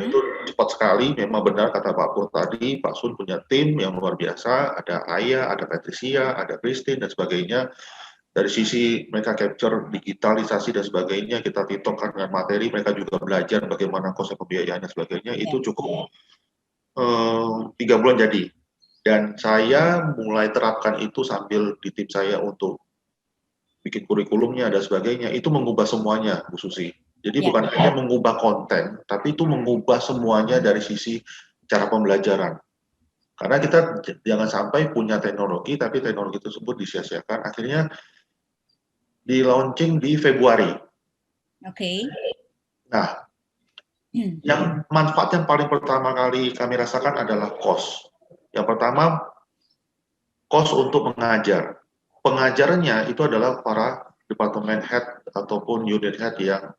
Itu cepat sekali, memang benar kata Pak Pur tadi, Pak Sun punya tim yang luar biasa, ada Aya, ada Patricia, ada Christine dan sebagainya. Dari sisi mereka capture digitalisasi dan sebagainya, kita titokkan dengan materi, mereka juga belajar bagaimana konsep pembiayaan dan sebagainya, itu cukup 3 bulan jadi. Dan saya mulai terapkan itu sambil di tim saya untuk bikin kurikulumnya dan sebagainya, itu mengubah semuanya, Bu Susi. Jadi bukan hanya mengubah konten, tapi itu mengubah semuanya dari sisi cara pembelajaran. Karena kita jangan sampai punya teknologi, tapi teknologi tersebut disia-siakan. Akhirnya di launching di Februari. Oke. Nah, yang manfaat yang paling pertama kali kami rasakan adalah cost. Yang pertama, cost untuk mengajar. Pengajarnya itu adalah para departemen head ataupun unit head yang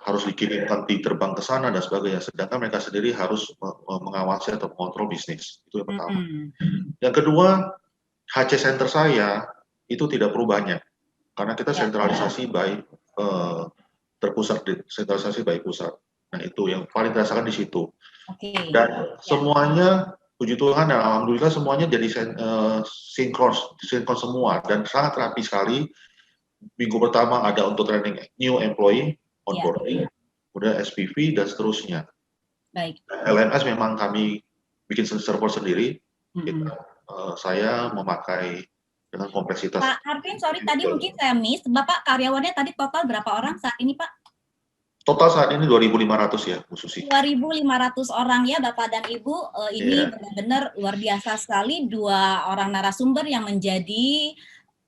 harus dikirimkan tim terbang ke sana dan sebagainya. Sedangkan mereka sendiri harus mengawasi atau mengontrol bisnis. Itu yang pertama. Yang kedua, HC Center saya itu tidak perlu banyak. Karena kita sentralisasi by terpusat, sentralisasi by pusat. Nah, itu yang paling dirasakan di situ. Dan semuanya, puji Tuhan dan alhamdulillah semuanya jadi sinkron semua dan sangat rapi sekali. Minggu pertama ada untuk training new employee, onboarding, kemudian SPV dan seterusnya. Baik. LMS memang kami bikin server sendiri. Saya memakai dengan kompleksitas. Pak Arvin, sorry tadi mungkin saya miss. Bapak karyawannya tadi total berapa orang saat ini, Pak? Total saat ini 2.500 ya, Bu Susi. 2.500 orang ya, Bapak dan Ibu. Ini benar-benar luar biasa sekali. 2 orang narasumber yang menjadi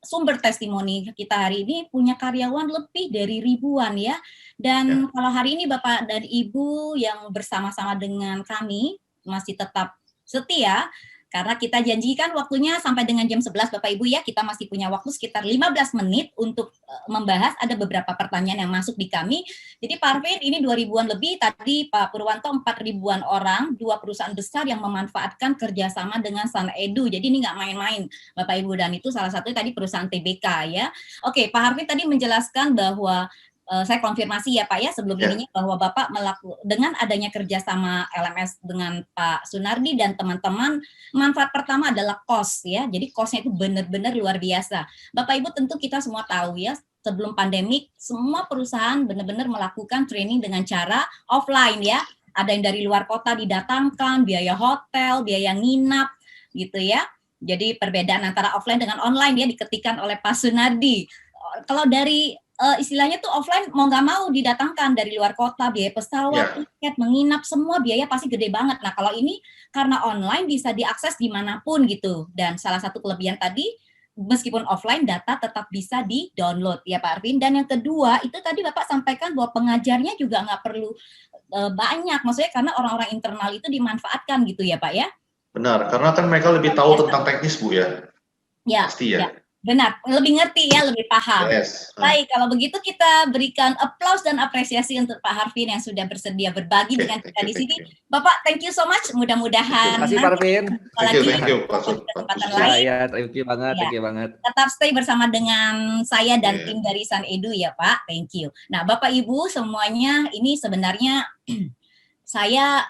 sumber testimoni kita hari ini punya karyawan lebih dari ribuan ya. Dan kalau hari ini Bapak dan Ibu yang bersama-sama dengan kami masih tetap setia, karena kita janjikan waktunya sampai dengan jam 11 Bapak Ibu ya, kita masih punya waktu sekitar 15 menit untuk membahas. Ada beberapa pertanyaan yang masuk di kami. Jadi Pak Arvin ini 2.000-an lebih, tadi Pak Purwanto 4.000-an orang, 2 perusahaan besar yang memanfaatkan kerjasama dengan Sun Edu. Jadi ini nggak main-main Bapak Ibu, dan itu salah satunya tadi perusahaan TBK ya. Oke, Pak Arvin tadi menjelaskan bahwa saya konfirmasi ya Pak ya sebelum ininya bahwa Bapak dengan adanya kerjasama LMS dengan Pak Sunardi dan teman-teman, manfaat pertama adalah cost ya. Jadi costnya itu benar-benar luar biasa. Bapak Ibu tentu kita semua tahu ya, sebelum pandemik semua perusahaan benar-benar melakukan training dengan cara offline ya. Ada yang dari luar kota didatangkan, biaya hotel, biaya nginap gitu ya. Jadi perbedaan antara offline dengan online ya diketikkan oleh Pak Sunardi. Kalau dari istilahnya tuh offline mau nggak mau didatangkan dari luar kota, biaya pesawat, tiket, menginap, semua biaya pasti gede banget. Nah kalau ini karena online bisa diakses dimanapun gitu. Dan salah satu kelebihan tadi, meskipun offline data tetap bisa di-download ya Pak Arvin. Dan yang kedua itu tadi Bapak sampaikan bahwa pengajarnya juga nggak perlu banyak, maksudnya karena orang-orang internal itu dimanfaatkan gitu ya Pak ya? Benar, karena kan mereka lebih tahu tentang teknis Bu ya? Ya, pasti ya. Benar, lebih ngerti ya, lebih paham. Yes. Baik, kalau begitu kita berikan aplaus dan apresiasi untuk Pak Harvin yang sudah bersedia berbagi dengan kita di sini. Bapak, thank you so much. Mudah-mudahan terima kasih Pak Harvin. Thank you. Kesempatan lain. Ya, thank you banget. Tetap stay bersama dengan saya dan tim dari Sun Edu ya Pak. Thank you. Nah, Bapak Ibu semuanya ini sebenarnya saya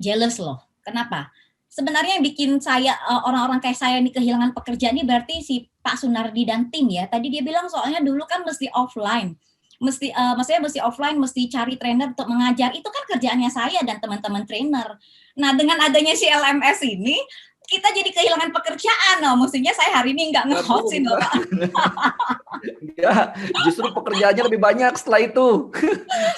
jealous loh. Kenapa? Sebenarnya yang bikin saya orang-orang kayak saya ini kehilangan pekerjaan ini berarti si Pak Sunardi dan tim ya. Tadi dia bilang soalnya dulu kan mesti offline. Maksudnya mesti offline, mesti cari trainer untuk mengajar. Itu kan kerjaannya saya dan teman-teman trainer. Nah, dengan adanya si LMS ini kita jadi kehilangan pekerjaan. No, maksudnya saya hari ini nggak nge-hostin Bapak. Ya, justru pekerjaannya lebih banyak setelah itu.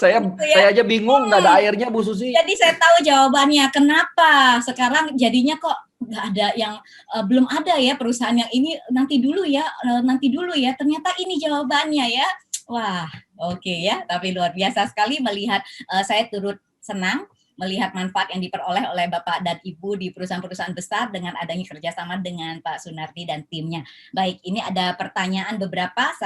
Saya aja bingung, nggak ada airnya Bu Susi. Jadi saya tahu jawabannya. Kenapa sekarang jadinya kok nggak ada yang belum ada ya perusahaan yang ini nanti dulu ya. Ternyata ini jawabannya ya. Wah, oke ya. Tapi luar biasa sekali melihat. Saya turut senang melihat manfaat yang diperoleh oleh Bapak dan Ibu di perusahaan-perusahaan besar dengan adanya kerjasama dengan Pak Sunardi dan timnya. Baik, ini ada pertanyaan beberapa.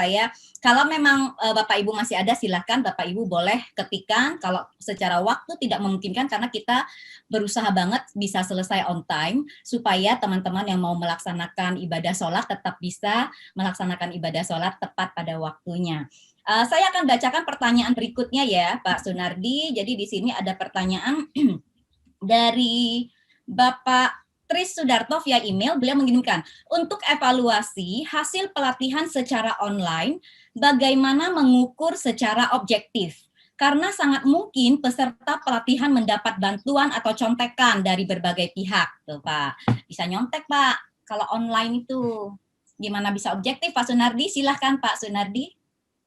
Kalau memang Bapak Ibu masih ada, silahkan Bapak Ibu boleh ketikkan. Kalau secara waktu tidak memungkinkan, karena kita berusaha banget bisa selesai on time, supaya teman-teman yang mau melaksanakan ibadah sholat tetap bisa melaksanakan ibadah sholat tepat pada waktunya. Saya akan bacakan pertanyaan berikutnya ya, Pak Sunardi. Jadi di sini ada pertanyaan dari Bapak Tris Sudarto via email. Beliau mengirimkan, untuk evaluasi hasil pelatihan secara online, bagaimana mengukur secara objektif? Karena sangat mungkin peserta pelatihan mendapat bantuan atau contekan dari berbagai pihak. Tuh, Pak. Bisa nyontek, Pak. Kalau online itu gimana bisa objektif, Pak Sunardi? Silahkan, Pak Sunardi.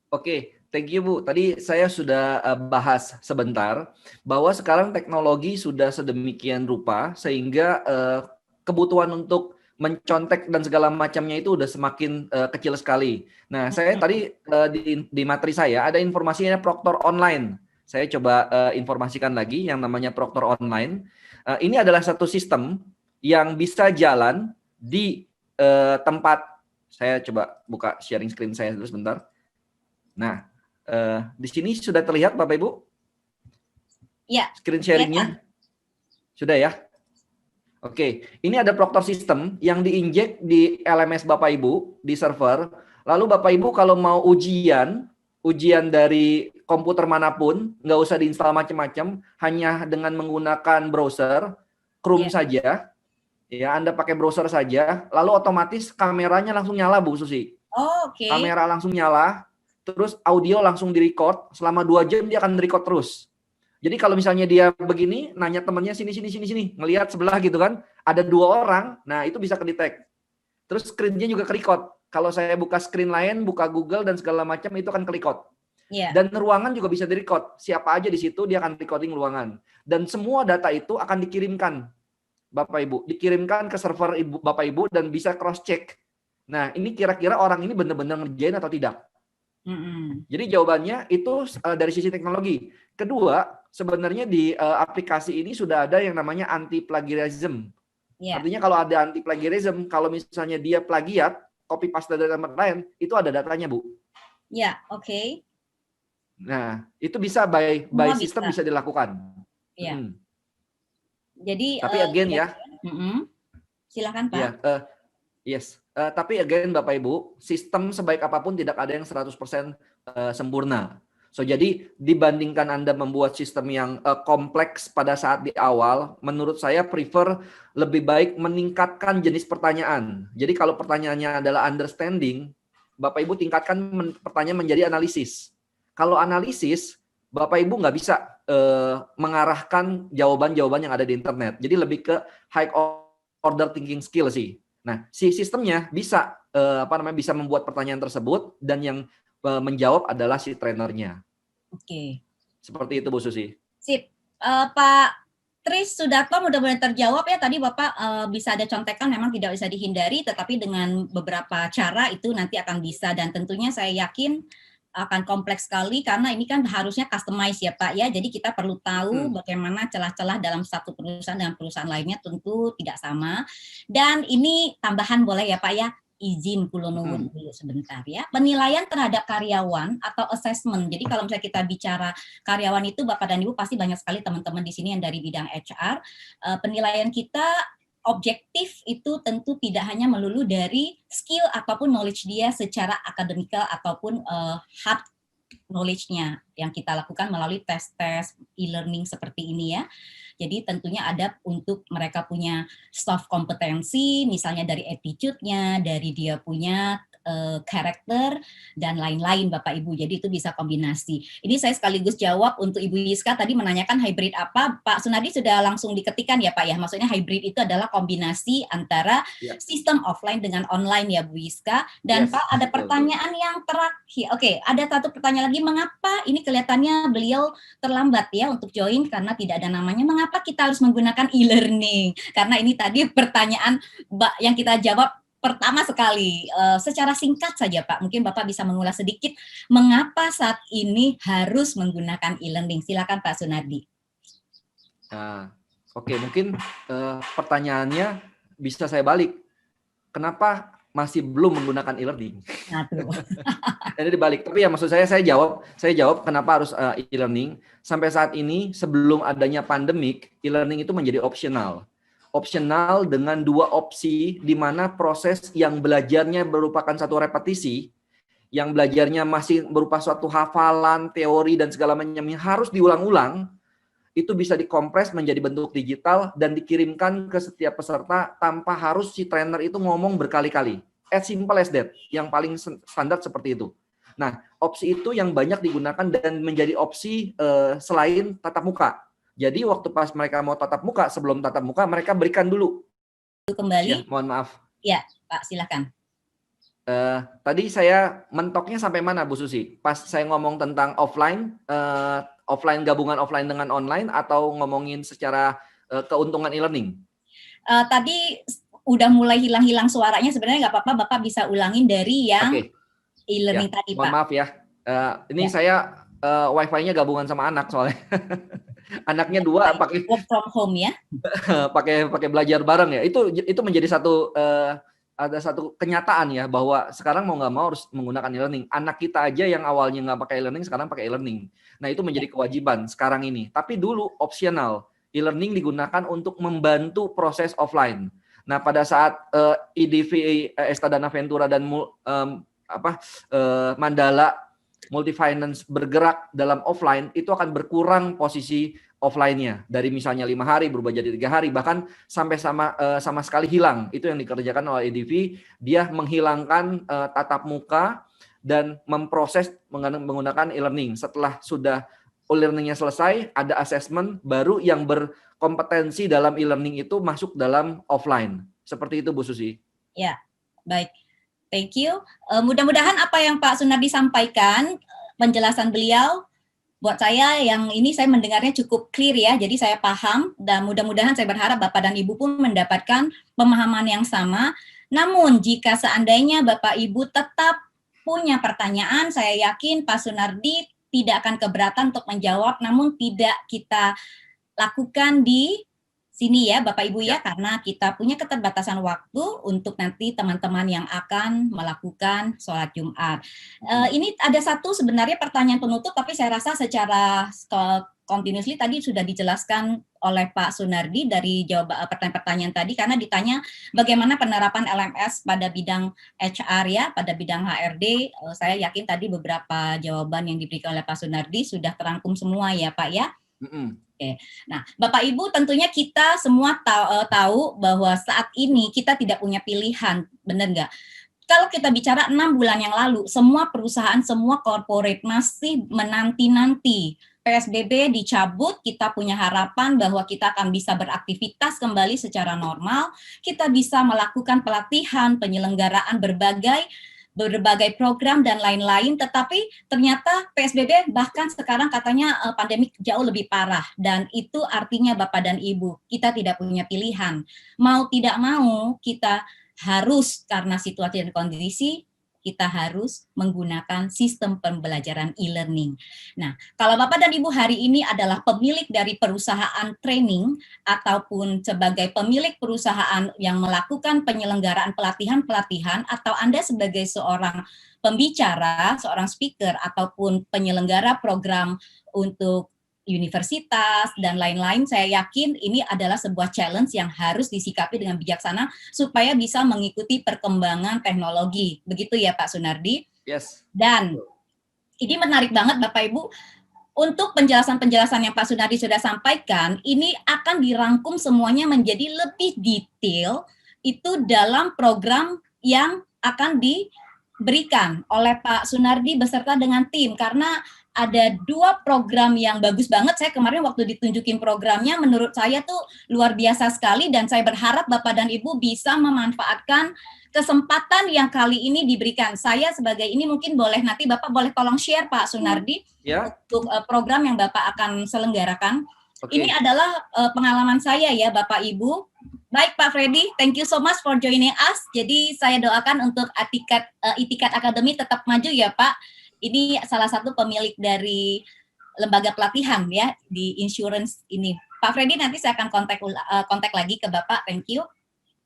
Oke, thank you Bu. Tadi saya sudah bahas sebentar bahwa sekarang teknologi sudah sedemikian rupa sehingga kebutuhan untuk mencontek dan segala macamnya itu udah semakin kecil sekali. Nah, saya tadi di materi saya ada informasinya Proctor Online. Saya coba informasikan lagi yang namanya Proctor Online. Ini adalah satu sistem yang bisa jalan di tempat. Saya coba buka sharing screen saya dulu sebentar. Nah, di sini sudah terlihat Bapak Ibu? Ya. Screen sharingnya? Sudah ya? Oke, ini ada Proctor System yang diinjek di LMS Bapak Ibu, di server. Lalu Bapak Ibu kalau mau ujian dari komputer manapun, nggak usah diinstal macam-macam, hanya dengan menggunakan browser, Chrome saja. Ya, Anda pakai browser saja, lalu otomatis kameranya langsung nyala Bu Susi. Oh, oke. Kamera langsung nyala. Terus audio langsung direcord, selama 2 jam dia akan record terus. Jadi kalau misalnya dia begini, nanya temannya sini, ngelihat sebelah gitu kan, ada 2 orang, nah itu bisa kedetek. Terus screen-nya juga ke-record. Kalau saya buka screen lain, buka Google dan segala macam, itu akan ke-record. Yeah. Dan ruangan juga bisa di-record. Siapa aja di situ, dia akan recording ruangan. Dan semua data itu akan dikirimkan, Bapak Ibu. Dikirimkan ke server Bapak Ibu dan bisa cross-check. Nah, ini kira-kira orang ini benar-benar ngerjain atau tidak. Jadi jawabannya itu dari sisi teknologi. Kedua, sebenarnya di aplikasi ini sudah ada yang namanya anti plagiarism. Yeah. Artinya kalau ada anti plagiarism, kalau misalnya dia plagiat, copy paste dari tempat lain, itu ada datanya, Bu. Ya, oke. Nah, itu bisa by system bisa dilakukan. Iya. Jadi tapi again ya. Silakan, Pak. Ya, yes. Tapi again Bapak Ibu, sistem sebaik apapun tidak ada yang 100% sempurna. So jadi dibandingkan Anda membuat sistem yang kompleks pada saat di awal, menurut saya prefer lebih baik meningkatkan jenis pertanyaan. Jadi kalau pertanyaannya adalah understanding, Bapak Ibu tingkatkan pertanyaan menjadi analisis. Kalau analisis, Bapak Ibu nggak bisa mengarahkan jawaban-jawaban yang ada di internet. Jadi lebih ke high order thinking skill sih. Nah, si sistemnya bisa bisa membuat pertanyaan tersebut dan yang menjawab adalah si trainernya. Oke. Seperti itu Bu Susi. Sip. Pak Tris Sudarto mudah-mudahan terjawab ya. Tadi Bapak bisa ada contekan memang tidak bisa dihindari, tetapi dengan beberapa cara itu nanti akan bisa, dan tentunya saya yakin akan kompleks sekali karena ini kan harusnya customize ya Pak ya. Jadi kita perlu tahu bagaimana celah-celah dalam satu perusahaan dengan perusahaan lainnya tentu tidak sama. Dan ini tambahan boleh ya Pak ya, izin kulo nuwun dulu sebentar ya. Penilaian terhadap karyawan atau assessment. Jadi kalau misalnya kita bicara karyawan itu Bapak dan Ibu pasti banyak sekali teman-teman di sini yang dari bidang HR. Penilaian kita objektif itu tentu tidak hanya melulu dari skill ataupun knowledge dia secara akademikal ataupun hard knowledge-nya yang kita lakukan melalui tes-tes e-learning seperti ini ya. Jadi tentunya ada untuk mereka punya soft kompetensi, misalnya dari attitude-nya, dari dia punya karakter dan lain-lain Bapak Ibu. Jadi itu bisa kombinasi. Ini saya sekaligus jawab untuk Ibu Yiska tadi menanyakan hybrid apa. Pak Sunardi sudah langsung diketikkan ya Pak ya. Maksudnya hybrid itu adalah kombinasi antara sistem offline dengan online ya Bu Yiska. Dan Pak ada pertanyaan yang terakhir. Oke, ada satu pertanyaan lagi. Mengapa ini kelihatannya beliau terlambat ya untuk join karena tidak ada namanya. Mengapa kita harus menggunakan e-learning? Karena ini tadi pertanyaan yang kita jawab pertama sekali, secara singkat saja Pak, mungkin Bapak bisa mengulas sedikit mengapa saat ini harus menggunakan e-learning. Silakan Pak Sunardi. Oke, mungkin pertanyaannya bisa saya balik. Kenapa masih belum menggunakan e-learning? Jadi dibalik. Tapi ya maksud saya jawab kenapa harus e-learning. Sampai saat ini sebelum adanya pandemik, e-learning itu menjadi opsional dengan dua opsi di mana proses yang belajarnya merupakan satu repetisi, yang belajarnya masih berupa suatu hafalan, teori dan segala macam yang harus diulang-ulang, itu bisa dikompres menjadi bentuk digital dan dikirimkan ke setiap peserta tanpa harus si trainer itu ngomong berkali-kali. As simple as that, yang paling standar seperti itu. Nah, opsi itu yang banyak digunakan dan menjadi opsi selain tatap muka. Jadi waktu pas mereka mau tatap muka, sebelum tatap muka mereka berikan dulu. Kembali. Ya, mohon maaf. Ya, Pak, silakan. Tadi saya mentoknya sampai mana Bu Susi? Pas saya ngomong tentang offline, gabungan offline dengan online atau ngomongin secara keuntungan e-learning? Tadi udah mulai hilang-hilang suaranya, sebenarnya nggak apa-apa, Bapak bisa ulangin dari yang e-learning tadi, Pak. Mohon maaf ya. Ini saya wifi-nya gabungan sama anak soalnya. Anaknya dua pakai work from home ya. pakai belajar bareng ya. Itu menjadi ada satu kenyataan ya bahwa sekarang mau nggak mau harus menggunakan e-learning. Anak kita aja yang awalnya nggak pakai e-learning sekarang pakai e-learning. Nah, itu menjadi kewajiban sekarang ini. Tapi dulu opsional. E-learning digunakan untuk membantu proses offline. Nah, pada saat IDV Estadana Ventura dan Mandala Multifinance bergerak dalam offline, itu akan berkurang posisi offline-nya dari misalnya 5 hari berubah jadi 3 hari, bahkan sampai sama sekali hilang. Itu yang dikerjakan oleh EDV. Dia menghilangkan tatap muka dan memproses menggunakan e-learning. Setelah sudah e-learning-nya selesai, ada assessment baru yang berkompetensi dalam e-learning itu masuk dalam offline. Seperti itu Bu Susi. Ya, baik. Thank you. Mudah-mudahan apa yang Pak Sunardi sampaikan, penjelasan beliau, buat saya yang ini saya mendengarnya cukup clear ya, jadi saya paham dan mudah-mudahan saya berharap Bapak dan Ibu pun mendapatkan pemahaman yang sama. Namun jika seandainya Bapak Ibu tetap punya pertanyaan, saya yakin Pak Sunardi tidak akan keberatan untuk menjawab, namun tidak kita lakukan di sini ya Bapak Ibu ya, karena kita punya keterbatasan waktu untuk nanti teman-teman yang akan melakukan sholat Jumat. Ini ada satu sebenarnya pertanyaan penutup, tapi saya rasa secara continuously tadi sudah dijelaskan oleh Pak Sunardi dari jawab pertanyaan-pertanyaan tadi, karena ditanya bagaimana penerapan LMS pada bidang HR ya, pada bidang HRD. Saya yakin tadi beberapa jawaban yang diberikan oleh Pak Sunardi sudah terangkum semua ya Pak ya. Oke. Nah, Bapak Ibu tentunya kita semua tahu bahwa saat ini kita tidak punya pilihan, benar nggak? Kalau kita bicara 6 bulan yang lalu, semua perusahaan, semua corporate masih menanti-nanti PSBB dicabut, kita punya harapan bahwa kita akan bisa beraktivitas kembali secara normal, kita bisa melakukan pelatihan, penyelenggaraan berbagai program dan lain-lain, tetapi ternyata PSBB bahkan sekarang katanya pandemik jauh lebih parah, dan itu artinya Bapak dan Ibu, kita tidak punya pilihan. Mau tidak mau, kita harus karena situasi dan kondisi, kita harus menggunakan sistem pembelajaran e-learning. Nah, kalau Bapak dan Ibu hari ini adalah pemilik dari perusahaan training ataupun sebagai pemilik perusahaan yang melakukan penyelenggaraan pelatihan-pelatihan, atau Anda sebagai seorang pembicara, seorang speaker ataupun penyelenggara program untuk universitas dan lain-lain, saya yakin ini adalah sebuah challenge yang harus disikapi dengan bijaksana supaya bisa mengikuti perkembangan teknologi. Begitu ya Pak Sunardi? Yes. Dan ini menarik banget Bapak Ibu, untuk penjelasan-penjelasan yang Pak Sunardi sudah sampaikan, ini akan dirangkum semuanya menjadi lebih detail itu dalam program yang akan diberikan oleh Pak Sunardi beserta dengan tim, karena ada 2 program yang bagus banget. Saya kemarin waktu ditunjukin programnya, menurut saya tuh luar biasa sekali, dan saya berharap Bapak dan Ibu bisa memanfaatkan kesempatan yang kali ini diberikan. Saya sebagai ini mungkin boleh nanti Bapak boleh tolong share Pak Sunardi untuk program yang Bapak akan selenggarakan. Ini adalah pengalaman saya ya Bapak Ibu. Baik Pak Freddy, thank you so much for joining us. Jadi saya doakan untuk Itikat Academy tetap maju ya Pak. Ini salah satu pemilik dari lembaga pelatihan ya di insurance ini. Pak Freddy, nanti saya akan kontak lagi ke Bapak. Thank you.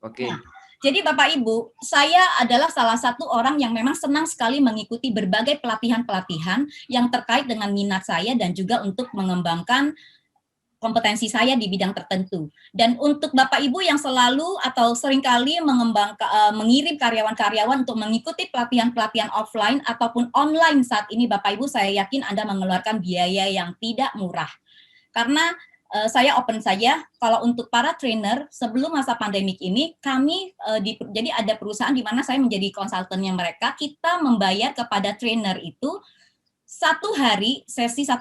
Oke. Nah, jadi Bapak Ibu, saya adalah salah satu orang yang memang senang sekali mengikuti berbagai pelatihan-pelatihan yang terkait dengan minat saya dan juga untuk mengembangkan kompetensi saya di bidang tertentu. Dan untuk Bapak Ibu yang selalu atau seringkali mengirim karyawan-karyawan untuk mengikuti pelatihan-pelatihan offline ataupun online saat ini, Bapak Ibu, saya yakin Anda mengeluarkan biaya yang tidak murah. Karena saya open saja, kalau untuk para trainer sebelum masa pandemik ini, kami jadi ada perusahaan di mana saya menjadi konsultannya mereka, kita membayar kepada trainer itu satu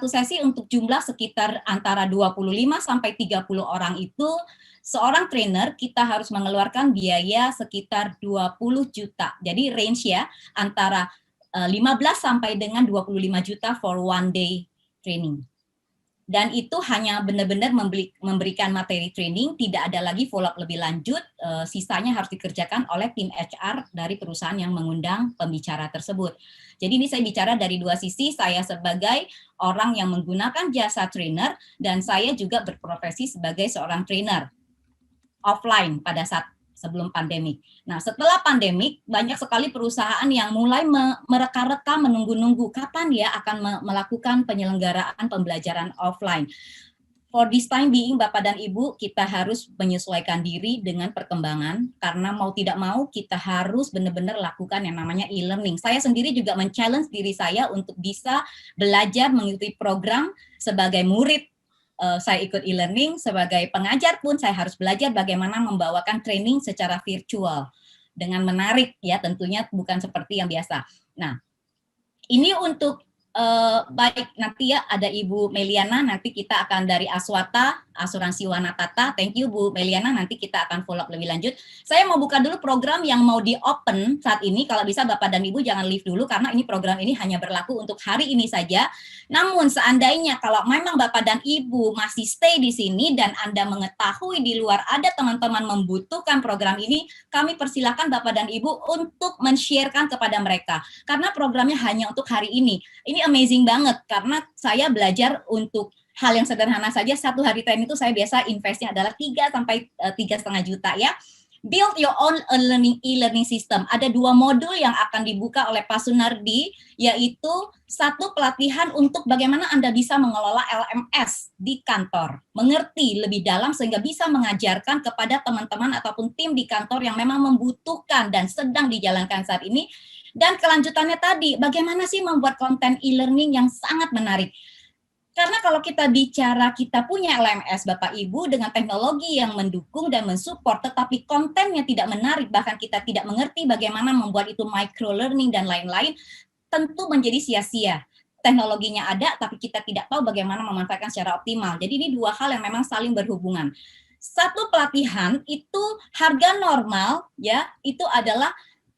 sesi untuk jumlah sekitar antara 25 sampai 30 orang itu, seorang trainer kita harus mengeluarkan biaya sekitar 20 juta. Jadi range ya antara 15 sampai dengan 25 juta for one day training. Dan itu hanya benar-benar memberikan materi training, tidak ada lagi follow up lebih lanjut, sisanya harus dikerjakan oleh tim HR dari perusahaan yang mengundang pembicara tersebut. Jadi ini saya bicara dari 2 sisi, saya sebagai orang yang menggunakan jasa trainer, dan saya juga berprofesi sebagai seorang trainer offline pada saat sebelum pandemik. Nah, setelah pandemik, banyak sekali perusahaan yang mulai mereka-reka menunggu-nunggu kapan ya akan melakukan penyelenggaraan pembelajaran offline. For this time being, Bapak dan Ibu, kita harus menyesuaikan diri dengan perkembangan, karena mau tidak mau kita harus benar-benar lakukan yang namanya e-learning. Saya sendiri juga men-challenge diri saya untuk bisa belajar mengikuti program sebagai murid. Saya ikut e-learning, sebagai pengajar pun saya harus belajar bagaimana membawakan training secara virtual dengan menarik ya, tentunya bukan seperti yang biasa. Nah, ini untuk baik nanti ya ada Ibu Meliana, nanti kita akan dari Aswata Asuransi Wanatata. Thank you Bu Meliana, nanti kita akan follow up lebih lanjut. Saya mau buka dulu program yang mau di open saat ini. Kalau bisa Bapak dan Ibu jangan leave dulu, karena ini program ini hanya berlaku untuk hari ini saja. Namun seandainya kalau memang Bapak dan Ibu masih stay di sini dan Anda mengetahui di luar ada teman-teman membutuhkan program ini, kami persilakan Bapak dan Ibu untuk men-sharekan kepada mereka. Karena programnya hanya untuk hari ini. Ini amazing banget, karena saya belajar untuk hal yang sederhana saja. 1 hari training itu saya biasa investnya adalah 3 sampai 3,5 juta ya. Build your own e-learning system. Ada 2 modul yang akan dibuka oleh Pak Sunardi, yaitu 1 pelatihan untuk bagaimana Anda bisa mengelola LMS di kantor. Mengerti lebih dalam sehingga bisa mengajarkan kepada teman-teman ataupun tim di kantor yang memang membutuhkan dan sedang dijalankan saat ini. Dan kelanjutannya tadi, bagaimana sih membuat konten e-learning yang sangat menarik. Karena kalau kita bicara kita punya LMS Bapak Ibu dengan teknologi yang mendukung dan mensupport, tetapi kontennya tidak menarik, bahkan kita tidak mengerti bagaimana membuat itu micro learning dan lain-lain, tentu menjadi sia-sia. Teknologinya ada, tapi kita tidak tahu bagaimana memanfaatkan secara optimal. Jadi ini 2 hal yang memang saling berhubungan. 1 pelatihan itu harga normal ya, itu adalah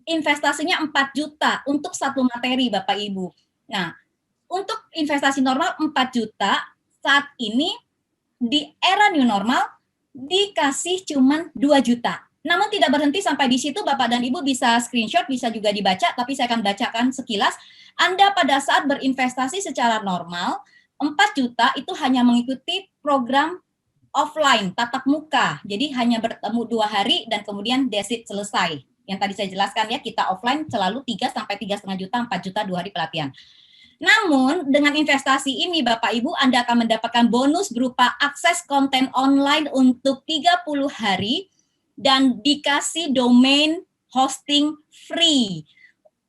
investasinya 4 juta untuk 1 materi Bapak Ibu. Nah, untuk investasi normal 4 juta, saat ini di era new normal dikasih cuman 2 juta. Namun tidak berhenti sampai di situ, Bapak dan Ibu bisa screenshot, bisa juga dibaca, tapi saya akan bacakan sekilas. Anda pada saat berinvestasi secara normal, 4 juta itu hanya mengikuti program offline, tatap muka. Jadi hanya bertemu 2 hari dan kemudian that's it, selesai. Yang tadi saya jelaskan ya, kita offline selalu 3 sampai 3,5 juta, 4 juta 2 hari pelatihan. Namun dengan investasi ini Bapak Ibu, Anda akan mendapatkan bonus berupa akses konten online untuk 30 hari dan dikasih domain hosting free.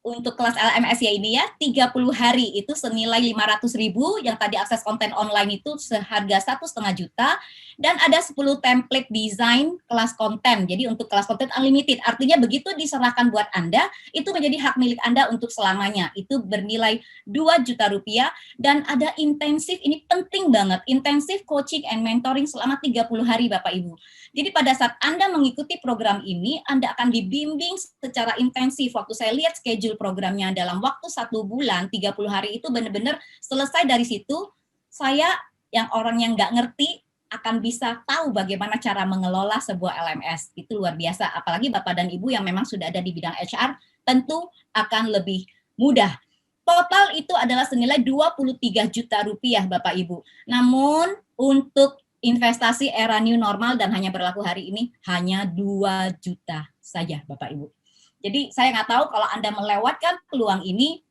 untuk kelas LMS ya ini ya, 30 hari itu senilai 500.000, yang tadi akses konten online itu seharga 1,5 juta, dan ada 10 template desain kelas konten. Jadi untuk kelas konten unlimited, artinya begitu diserahkan buat Anda, itu menjadi hak milik Anda untuk selamanya. Itu bernilai 2 juta rupiah, dan ada intensif, ini penting banget, intensif coaching and mentoring selama 30 hari Bapak Ibu. Jadi pada saat Anda mengikuti program ini, Anda akan dibimbing secara intensif. Waktu saya lihat schedule programnya dalam waktu 1 bulan, 30 hari itu benar-benar selesai dari situ, saya yang orang yang nggak ngerti akan bisa tahu bagaimana cara mengelola sebuah LMS. Itu luar biasa. Apalagi Bapak dan Ibu yang memang sudah ada di bidang HR, tentu akan lebih mudah. Total itu adalah senilai 23 juta rupiah Bapak Ibu. Namun untuk investasi era new normal dan hanya berlaku hari ini hanya 2 juta saja Bapak Ibu. Jadi saya nggak tahu kalau Anda melewatkan peluang ini,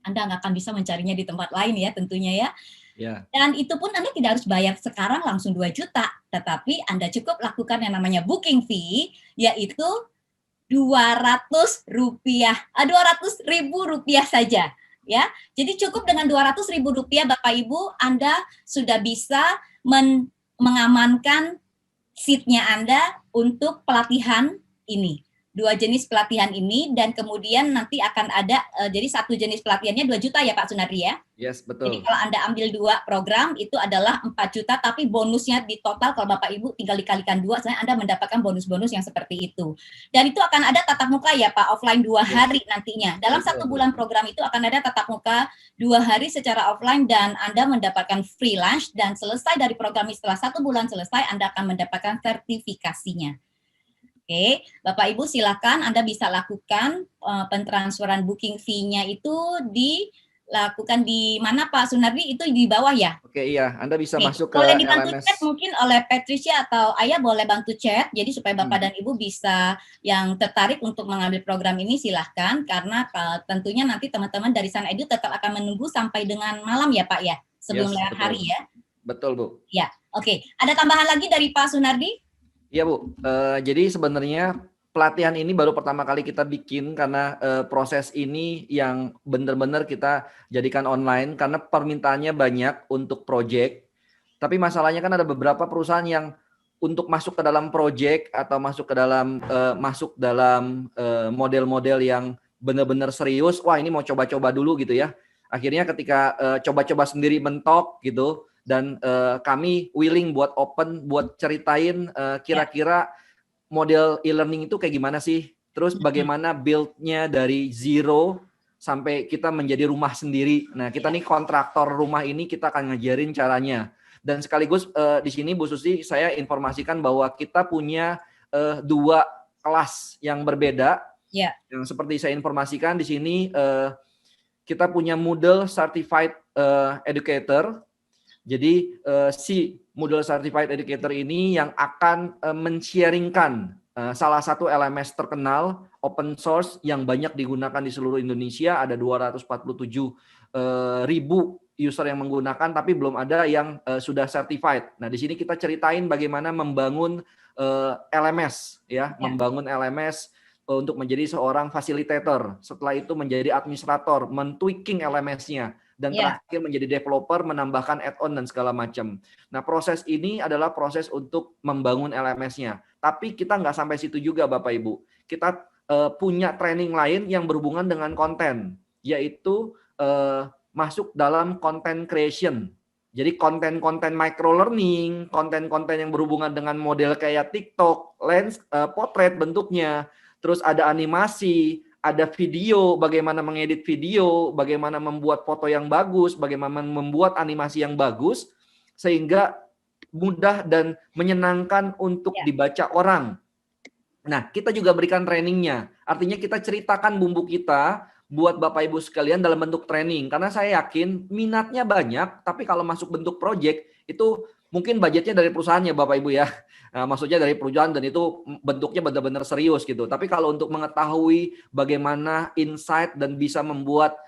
Anda nggak akan bisa mencarinya di tempat lain ya tentunya ya. Ya. Dan itu pun Anda tidak harus bayar sekarang langsung 2 juta, tetapi Anda cukup lakukan yang namanya booking fee, yaitu 200.000 rupiah saja. Ya, jadi cukup dengan 200.000 rupiah Bapak Ibu, Anda sudah bisa mengamankan seat-nya Anda untuk pelatihan ini. 2 jenis pelatihan ini, dan kemudian nanti akan ada, jadi satu jenis pelatihannya 2 juta ya Pak Sunardi ya? Yes, betul. Jadi kalau Anda ambil 2 program, itu adalah 4 juta, tapi bonusnya di total kalau Bapak Ibu tinggal dikalikan 2, sebenarnya Anda mendapatkan bonus-bonus yang seperti itu. Dan itu akan ada tatap muka ya Pak, offline 2 hari nantinya. Dalam 1 bulan program itu akan ada tatap muka 2 hari secara offline, dan Anda mendapatkan free lunch, dan selesai dari program ini, setelah 1 bulan selesai, Anda akan mendapatkan sertifikasinya. Oke, Bapak Ibu silakan Anda bisa lakukan pentransferan booking fee-nya itu dilakukan di mana Pak Sunardi, itu di bawah ya? Oke, iya, Anda bisa masuk ke boleh dibantu LMS. chat mungkin oleh Patricia atau Ayah, boleh bantu chat, jadi supaya Bapak dan Ibu bisa yang tertarik untuk mengambil program ini silahkan, karena tentunya nanti teman-teman dari Sun Edu tetap akan menunggu sampai dengan malam ya Pak ya, sebelum lewat hari ya? Betul Bu. Ya, oke. Ada tambahan lagi dari Pak Sunardi? Iya Bu, jadi sebenarnya pelatihan ini baru pertama kali kita bikin karena proses ini yang benar-benar kita jadikan online karena permintaannya banyak untuk project. Tapi masalahnya kan ada beberapa perusahaan yang untuk masuk ke dalam project atau masuk dalam model-model yang benar-benar serius, wah ini mau coba-coba dulu gitu ya. Akhirnya ketika coba-coba sendiri mentok gitu, dan kami willing buat open, buat ceritain kira-kira model e-learning itu kayak gimana sih, terus bagaimana build-nya dari zero sampai kita menjadi rumah sendiri. Nah, kita nih kontraktor rumah ini, kita akan ngajarin caranya. Dan sekaligus di sini Bu Susi, saya informasikan bahwa kita punya 2 kelas yang berbeda. Ya. Yang seperti saya informasikan di sini, kita punya Moodle Certified Educator. Jadi si Moodle Certified Educator ini yang akan men-sharingkan salah satu LMS terkenal open source yang banyak digunakan di seluruh Indonesia. Ada 247.000 user yang menggunakan, tapi belum ada yang sudah certified. Nah, di sini kita ceritain bagaimana membangun LMS, ya, membangun LMS untuk menjadi seorang fasilitator. Setelah itu menjadi administrator, men-tweaking LMS-nya. Dan terakhir menjadi developer, menambahkan add-on dan segala macam. Nah, proses ini adalah proses untuk membangun LMS-nya. Tapi kita nggak sampai situ juga, Bapak Ibu. Kita punya training lain yang berhubungan dengan konten, yaitu masuk dalam content creation. Jadi konten-konten micro-learning, konten-konten yang berhubungan dengan model kayak TikTok, lens, potret bentuknya, terus ada animasi, ada video, bagaimana mengedit video, bagaimana membuat foto yang bagus, bagaimana membuat animasi yang bagus, sehingga mudah dan menyenangkan untuk dibaca orang. Nah, kita juga berikan trainingnya. Artinya kita ceritakan bumbu kita buat Bapak Ibu sekalian dalam bentuk training. Karena saya yakin minatnya banyak, tapi kalau masuk bentuk project, itu mungkin budgetnya dari perusahaannya Bapak Ibu ya. Nah, maksudnya dari perusahaan, dan itu bentuknya benar-benar serius gitu. Tapi kalau untuk mengetahui bagaimana insight dan bisa membuat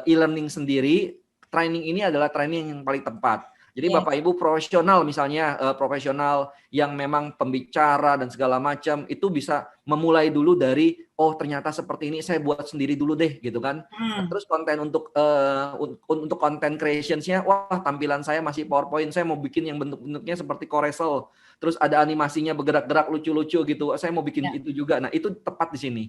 e-learning sendiri, training ini adalah training yang paling tepat. Jadi Yes. Bapak Ibu profesional misalnya, profesional yang memang pembicara dan segala macam, itu bisa memulai dulu dari, oh ternyata seperti ini, saya buat sendiri dulu deh gitu kan. Terus konten untuk content creationsnya, wah tampilan saya masih PowerPoint, saya mau bikin yang bentuk-bentuknya seperti Corel, terus ada animasinya bergerak-gerak lucu-lucu gitu, saya mau bikin itu juga. Nah itu tepat di sini.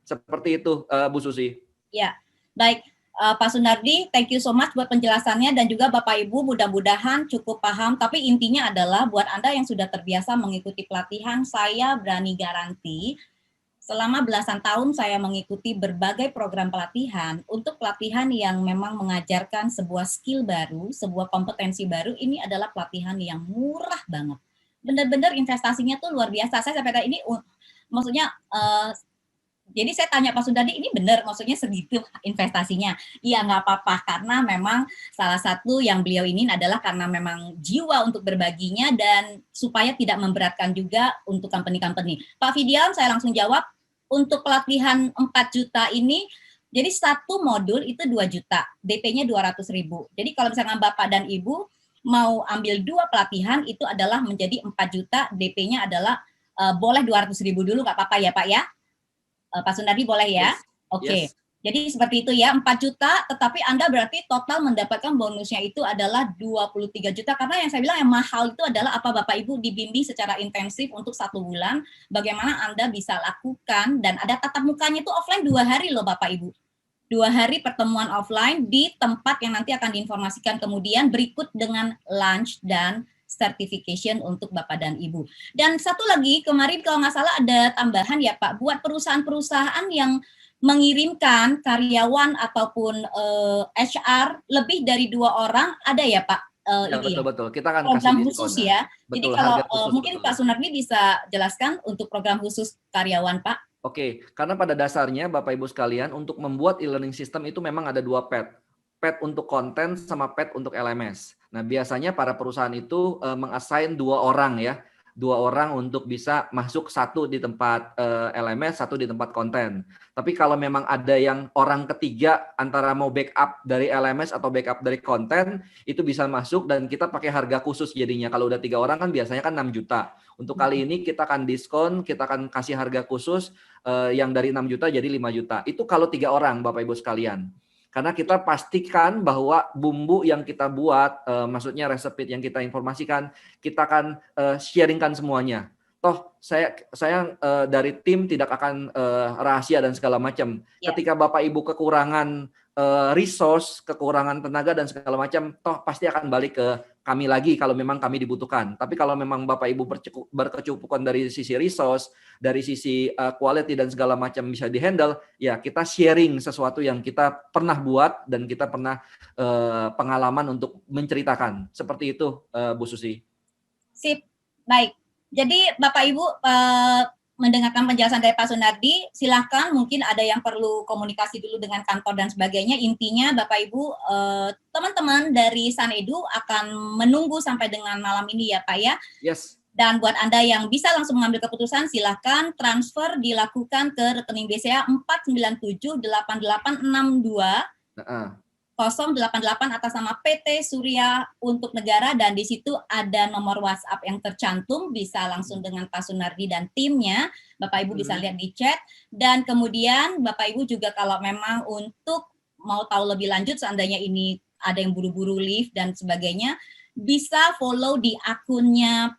Seperti itu Bu Susi. Ya, baik. Pak Sunardi, thank you so much buat penjelasannya dan juga Bapak Ibu mudah-mudahan cukup paham. Tapi intinya adalah buat Anda yang sudah terbiasa mengikuti pelatihan, saya berani garansi selama belasan tahun saya mengikuti berbagai program pelatihan. Untuk pelatihan yang memang mengajarkan sebuah skill baru, sebuah kompetensi baru, ini adalah pelatihan yang murah banget. Benar-benar investasinya tuh luar biasa. Saya sampai ini maksudnya jadi saya tanya Pak Sundardi, ini benar maksudnya segitu investasinya? Iya nggak apa-apa, karena memang salah satu yang beliau ini adalah karena memang jiwa untuk berbaginya dan supaya tidak memberatkan juga untuk company-company. Pak Fidian, saya langsung jawab, untuk pelatihan 4 juta ini, jadi satu modul itu 2 juta, DP-nya 200.000. Jadi kalau misalnya Bapak dan Ibu mau ambil 2 pelatihan, itu adalah menjadi 4 juta, DP-nya adalah boleh 200.000 dulu, nggak apa-apa ya Pak ya? Pak Sundardi boleh ya? Yes. Oke. Yes. Jadi seperti itu ya, 4 juta, tetapi Anda berarti total mendapatkan bonusnya itu adalah 23 juta, karena yang saya bilang yang mahal itu adalah apa Bapak Ibu dibimbing secara intensif untuk 1 bulan, bagaimana Anda bisa lakukan, dan ada tatap mukanya itu offline 2 hari loh Bapak Ibu. 2 hari pertemuan offline di tempat yang nanti akan diinformasikan kemudian berikut dengan lunch dan certification untuk Bapak dan Ibu. Dan satu lagi, kemarin kalau nggak salah ada tambahan ya Pak, buat perusahaan-perusahaan yang mengirimkan karyawan ataupun HR lebih dari 2 orang, ada ya Pak? Ya, betul-betul. Kita akan program kasih khusus diskon, ya. Betul, jadi kalau harga khusus, mungkin betul. Pak Sunardi bisa jelaskan untuk program khusus karyawan Pak. Oke, karena pada dasarnya Bapak Ibu sekalian, untuk membuat e-learning system itu memang ada 2 pad. Pad untuk konten sama pad untuk LMS. Nah, biasanya para perusahaan itu mengassign 2 orang ya. 2 orang untuk bisa masuk, 1 di tempat LMS, 1 di tempat konten. Tapi kalau memang ada yang orang ketiga antara mau backup dari LMS atau backup dari konten, itu bisa masuk dan kita pakai harga khusus jadinya. Kalau udah 3 orang kan biasanya kan 6 juta. Untuk kali ini kita akan diskon, kita akan kasih harga khusus yang dari 6 juta jadi 5 juta. Itu kalau 3 orang Bapak Ibu sekalian. Karena kita pastikan bahwa bumbu yang kita buat, maksudnya resep yang kita informasikan, kita akan sharingkan semuanya. Toh saya dari tim tidak akan rahasia dan segala macam. Ketika Bapak Ibu kekurangan resource, kekurangan tenaga dan segala macam, toh pasti akan balik ke kami lagi kalau memang kami dibutuhkan. Tapi kalau memang Bapak Ibu berkecukupan dari sisi resource, dari sisi quality dan segala macam bisa dihandle, ya kita sharing sesuatu yang kita pernah buat dan kita pernah pengalaman untuk menceritakan. Seperti itu Bu Susi. Sip, baik. Jadi Bapak Ibu mendengarkan penjelasan dari Pak Sunardi, silakan mungkin ada yang perlu komunikasi dulu dengan kantor dan sebagainya. Intinya Bapak Ibu, teman-teman dari Sanedu akan menunggu sampai dengan malam ini ya Pak ya. Yes. Dan buat Anda yang bisa langsung mengambil keputusan, silakan transfer dilakukan ke rekening BCA 4978862. 088 atas nama PT Surya untuk Negara, dan di situ ada nomor WhatsApp yang tercantum, bisa langsung dengan Pak Sunardi dan timnya, Bapak Ibu bisa lihat di chat. Dan kemudian Bapak Ibu juga kalau memang untuk mau tahu lebih lanjut, seandainya ini ada yang buru-buru live dan sebagainya, bisa follow di akunnya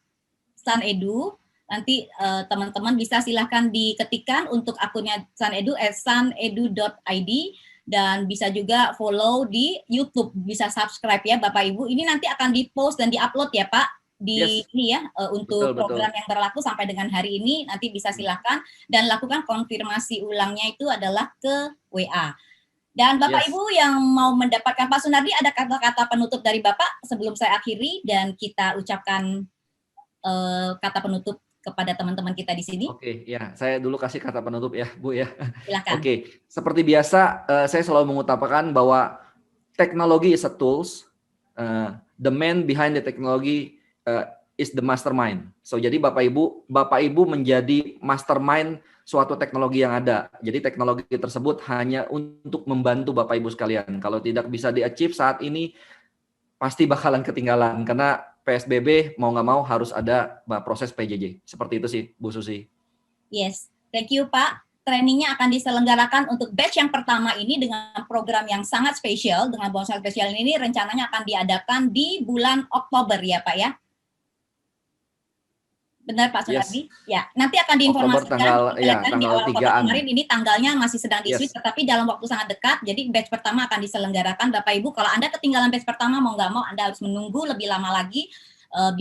Sanedu. Nanti teman-teman bisa silahkan diketikkan untuk akunnya Sanedu @sanedu.id. Dan bisa juga follow di YouTube, bisa subscribe ya Bapak Ibu. Ini nanti akan di-post dan di-upload ya Pak di ini ya untuk program yang berlaku sampai dengan hari ini. Nanti bisa silakan dan lakukan konfirmasi ulangnya itu adalah ke WA. Dan Bapak Ibu yang mau mendapatkan Pak Sunardi, ada kata-kata penutup dari Bapak sebelum saya akhiri dan kita ucapkan kata penutup kepada teman-teman kita di sini. Oke, ya, saya dulu kasih kata penutup ya, Bu ya. Silakan. Oke, seperti biasa, saya selalu mengutamakan bahwa teknologi is a tools, the man behind the technology is the mastermind. So jadi Bapak Ibu menjadi mastermind suatu teknologi yang ada. Jadi teknologi tersebut hanya untuk membantu Bapak Ibu sekalian. Kalau tidak bisa di-achieve saat ini, pasti bakalan ketinggalan karena PSBB mau nggak mau harus ada proses PJJ. Seperti itu sih, Bu Susi. Yes, thank you Pak. Trainingnya akan diselenggarakan untuk batch yang pertama ini dengan program yang sangat spesial. Dengan bonus spesial ini rencananya akan diadakan di bulan Oktober ya Pak ya? Benar Pak Sunardi? Yes. Ya, nanti akan diinformasikan tanggal di awal Oktober 3-an. kemarin. Ini tanggalnya masih sedang di-switch, tetapi dalam waktu sangat dekat. Jadi batch pertama akan diselenggarakan. Bapak Ibu, kalau Anda ketinggalan batch pertama, mau nggak mau Anda harus menunggu lebih lama lagi.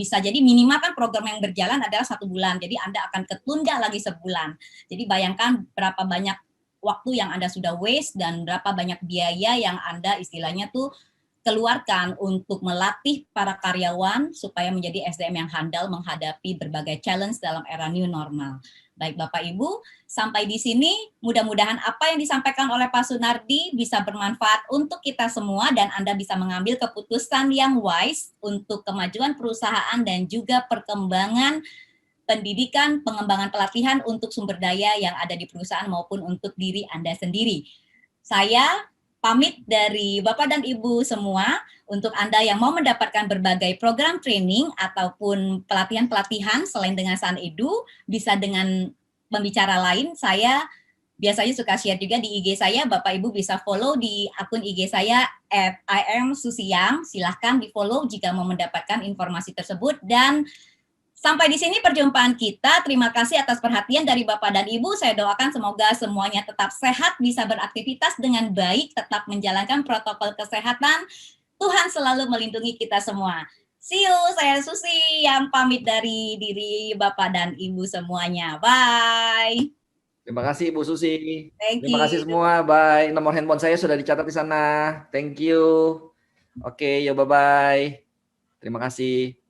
Bisa jadi minimal kan program yang berjalan adalah 1 bulan. Jadi Anda akan ketunda lagi sebulan. Jadi bayangkan berapa banyak waktu yang Anda sudah waste dan berapa banyak biaya yang Anda istilahnya tuh keluarkan untuk melatih para karyawan supaya menjadi SDM yang handal menghadapi berbagai challenge dalam era new normal. Baik Bapak Ibu, sampai di sini mudah-mudahan apa yang disampaikan oleh Pak Sunardi bisa bermanfaat untuk kita semua dan Anda bisa mengambil keputusan yang wise untuk kemajuan perusahaan dan juga perkembangan pendidikan, pengembangan pelatihan untuk sumber daya yang ada di perusahaan maupun untuk diri Anda sendiri. Saya pamit dari Bapak dan Ibu semua untuk Anda yang mau mendapatkan berbagai program training ataupun pelatihan-pelatihan selain dengan SunEdu, bisa dengan pembicara lain. Saya biasanya suka share juga di IG saya, Bapak Ibu bisa follow di akun IG saya @IamSusiang. Silahkan di follow jika mau mendapatkan informasi tersebut. Dan sampai di sini perjumpaan kita. Terima kasih atas perhatian dari Bapak dan Ibu. Saya doakan semoga semuanya tetap sehat, bisa beraktivitas dengan baik, tetap menjalankan protokol kesehatan. Tuhan selalu melindungi kita semua. See you, saya Susi yang pamit dari diri Bapak dan Ibu semuanya. Bye. Terima kasih Bu Susi. Terima kasih semua. Bye. Nomor handphone saya sudah dicatat di sana. Thank you. Oke, yo bye-bye. Terima kasih.